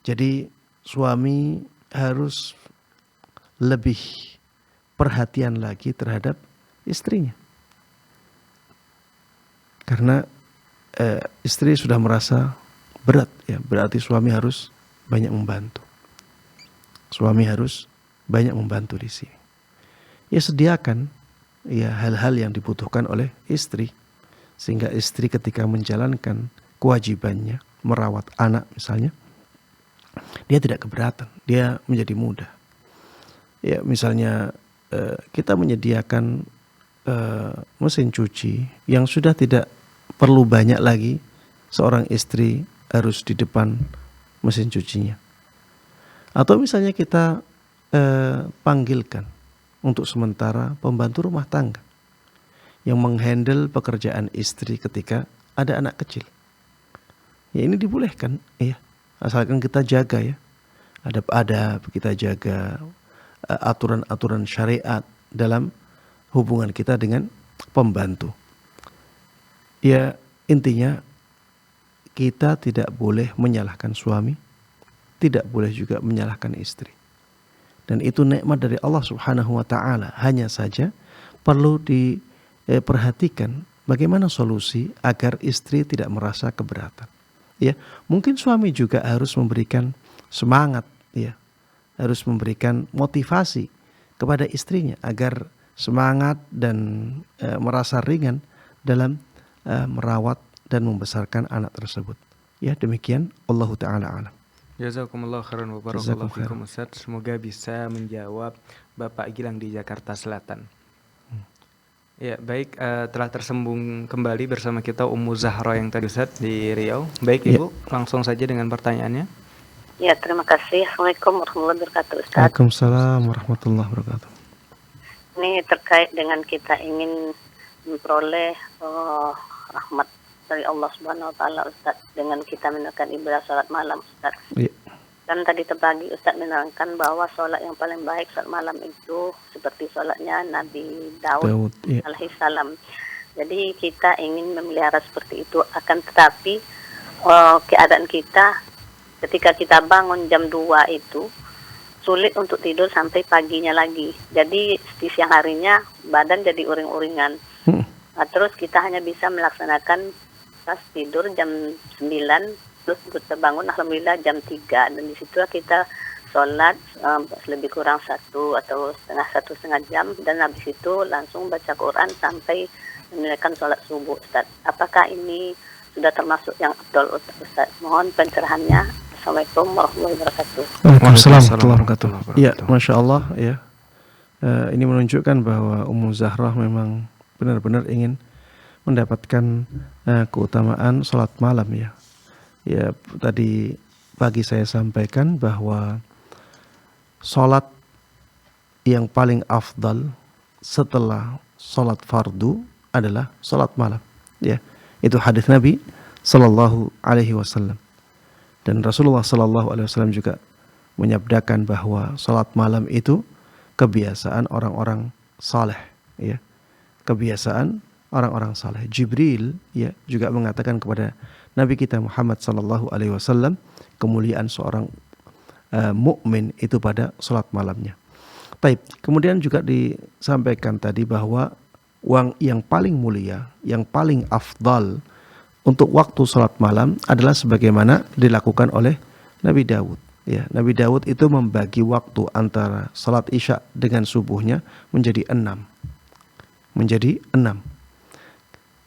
S3: Jadi suami harus lebih perhatian lagi terhadap istrinya. Karena istri sudah merasa berat ya, berarti suami harus banyak membantu. Suami harus banyak membantu di sini. Ya sediakan ya hal-hal yang dibutuhkan oleh istri, sehingga istri ketika menjalankan kewajibannya merawat anak misalnya, dia tidak keberatan, dia menjadi mudah. Ya misalnya kita menyediakan mesin cuci yang sudah tidak perlu banyak lagi seorang istri harus di depan mesin cucinya. Atau misalnya kita panggilkan untuk sementara pembantu rumah tangga yang menghandle pekerjaan istri ketika ada anak kecil. Ya ini dibolehkan, ya. Asalkan kita jaga ya. Adab-adab, kita jaga aturan-aturan syariat dalam hubungan kita dengan pembantu. Ya intinya kita tidak boleh menyalahkan suami, tidak boleh juga menyalahkan istri. Dan itu nikmat dari Allah Subhanahu wa taala. Hanya saja perlu diperhatikan bagaimana solusi agar istri tidak merasa keberatan. Ya, mungkin suami juga harus memberikan semangat, ya. Harus memberikan motivasi kepada istrinya agar semangat dan merasa ringan dalam merawat dan membesarkan anak tersebut. Ya, demikian Allahu taala alam.
S4: Jazakumullah khairan wa barakallahu fikum Ustaz. Semoga bisa menjawab Bapak Gilang di Jakarta Selatan. Ya, baik, telah tersambung kembali bersama kita Ummu Zahra yang tadi Ustaz di Riau. Baik Ibu, langsung saja dengan pertanyaannya.
S7: Ya, terima kasih. Assalamualaikum warahmatullahi wabarakatuh, Ustaz.
S3: Waalaikumsalam warahmatullahi wabarakatuh.
S7: Ini terkait dengan kita ingin memperoleh rahmat dari Allah Subhanahu wa taala, Ustaz, dengan kita menunaikan ibadah salat malam, Ustaz.
S3: Iya.
S7: Kan tadi pagi Ustaz menerangkan bahwa salat yang paling baik salat malam itu seperti salatnya Nabi Daud
S3: Iya.
S7: alaihi salam. Jadi kita ingin memelihara seperti itu, akan tetapi keadaan kita ketika kita bangun jam 2 itu sulit untuk tidur sampai paginya lagi. Jadi di siang harinya badan jadi uring-uringan. Nah, terus kita hanya bisa melaksanakan pas tidur jam 9, terus terbangun alhamdulillah jam 3. Dan di situ kita sholat lebih kurang 1 atau setengah jam. Dan habis itu langsung baca Quran sampai menunaikan sholat subuh, Ustaz. Apakah ini sudah termasuk yang afdal, Ustaz? Mohon pencerahannya. Assalamualaikum warahmatullahi wabarakatuh.
S3: Waalaikumsalam warahmatullahi wabarakatuh. Ya, Masya Allah ya. Ini menunjukkan bahwa Ummu Zahra memang benar-benar ingin mendapatkan keutamaan sholat malam ya. Ya, tadi pagi saya sampaikan bahwa sholat yang paling afdal setelah sholat fardu adalah sholat malam. Ya, itu hadis Nabi Sallallahu Alaihi Wasallam. Dan Rasulullah Sallallahu Alaihi Wasallam juga menyabdakan bahwa salat malam itu kebiasaan orang-orang saleh, ya, kebiasaan orang-orang saleh. Jibril, ya, juga mengatakan kepada Nabi kita Muhammad Sallallahu Alaihi Wasallam kemuliaan seorang mukmin itu pada salat malamnya. Baik, kemudian juga disampaikan tadi bahwa uang yang paling mulia, yang paling afdal untuk waktu salat malam adalah sebagaimana dilakukan oleh Nabi Daud. Ya, Nabi Daud itu membagi waktu antara salat Isya dengan subuhnya menjadi 6. Menjadi 6.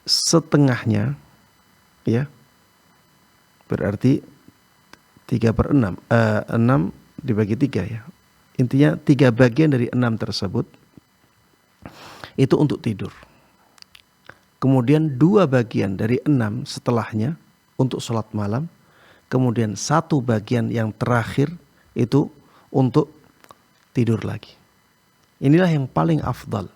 S3: Setengahnya, ya, berarti 3/6. 6 dibagi 3 ya. Intinya 3 bagian dari 6 tersebut itu untuk tidur. Kemudian 2 bagian dari 6 setelahnya untuk sholat malam. Kemudian 1 bagian yang terakhir itu untuk tidur lagi. Inilah yang paling afdal.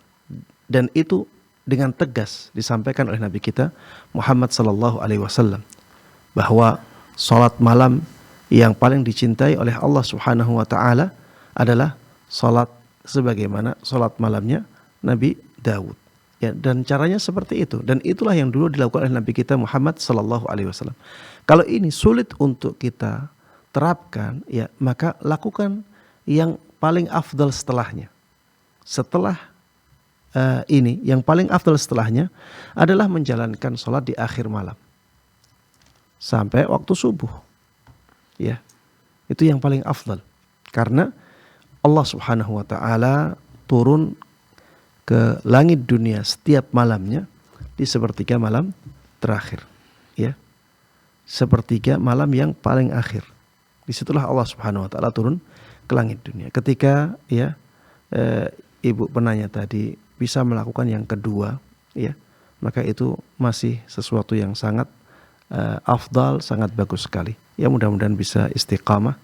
S3: Dan itu dengan tegas disampaikan oleh Nabi kita Muhammad Sallallahu Alaihi Wasallam. Bahwa sholat malam yang paling dicintai oleh Allah Subhanahu Wa Ta'ala adalah sholat sebagaimana sholat malamnya Nabi Daud. Ya, dan caranya seperti itu, dan itulah yang dulu dilakukan oleh Nabi kita Muhammad Sallallahu Alaihi Wasallam. Kalau ini sulit untuk kita terapkan, ya maka lakukan yang paling afdal setelahnya. Setelah ini, yang paling afdal setelahnya adalah menjalankan sholat di akhir malam sampai waktu subuh. Ya, itu yang paling afdal, karena Allah Subhanahu Wa Taala turun ke langit dunia setiap malamnya di sepertiga malam terakhir, ya, sepertiga malam yang paling akhir. Disitulah Allah Subhanahu Wa Taala turun ke langit dunia. Ketika ya ibu penanya tadi bisa melakukan yang kedua, ya, maka itu masih sesuatu yang sangat afdal, sangat bagus sekali. Ya mudah-mudahan bisa istiqamah,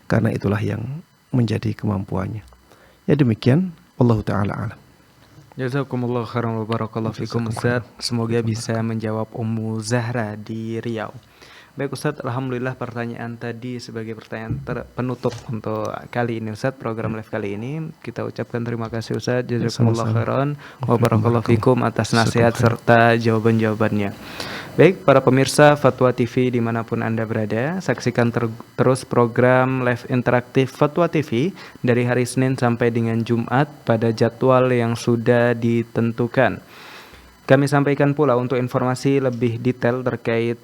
S3: karena itulah yang menjadi kemampuannya. Ya demikian, wallahu ta'ala alam.
S4: Jazakumullah khairan wa barakallahu fikum Ustaz. Semoga bisa menjawab Ummu Zahra di Riau. Baik Ustaz, alhamdulillah pertanyaan tadi sebagai pertanyaan penutup untuk kali ini Ustaz, program live kali ini. Kita ucapkan terima kasih Ustaz, jazakumullah khairan wa barakallahu fikum atas nasihat serta jawaban-jawabannya. Baik para pemirsa Fatwa TV dimanapun Anda berada, saksikan terus program live interaktif Fatwa TV dari hari Senin sampai dengan Jumat pada jadwal yang sudah ditentukan. Kami sampaikan pula untuk informasi lebih detail terkait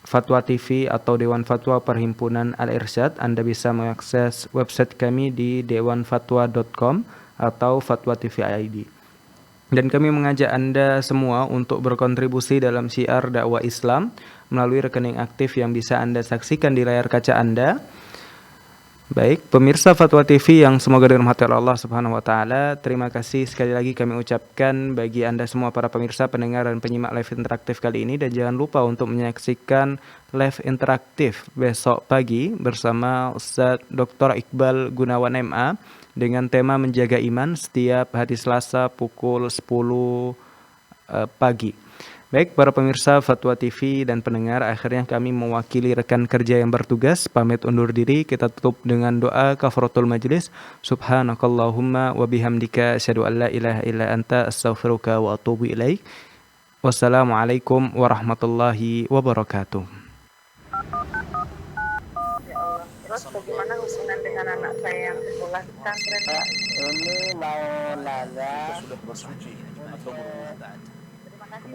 S4: Fatwa TV atau Dewan Fatwa Perhimpunan Al-Irsyad, Anda bisa mengakses website kami di dewanfatwa.com atau Fatwa TV ID. Dan kami mengajak Anda semua untuk berkontribusi dalam syiar dakwah Islam melalui rekening aktif yang bisa Anda saksikan di layar kaca Anda. Baik, pemirsa Fatwa TV yang semoga dirahmati Allah Subhanahu wa taala, terima kasih sekali lagi kami ucapkan bagi Anda semua para pemirsa, pendengar dan penyimak live interaktif kali ini, dan jangan lupa untuk menyaksikan live interaktif besok pagi bersama Ustaz Dr. Iqbal Gunawan MA dengan tema menjaga iman setiap hari Selasa pukul 10 pagi. Baik, para pemirsa Fatwa TV dan pendengar, akhirnya kami mewakili rekan kerja yang bertugas pamit undur diri. Kita tutup dengan doa kafaratul majlis. Subhanakallahumma wa bihamdika asyhadu an la ilaha illa anta astaghfiruka wa atubu ilaik. Wassalamualaikum warahmatullahi wabarakatuh.
S7: Ya Allah, terus bagaimana hubungan dengan anak saya yang sekolah di pesantren?
S2: Ini mau nanya
S8: sudah bersuci atau belum Ustaz?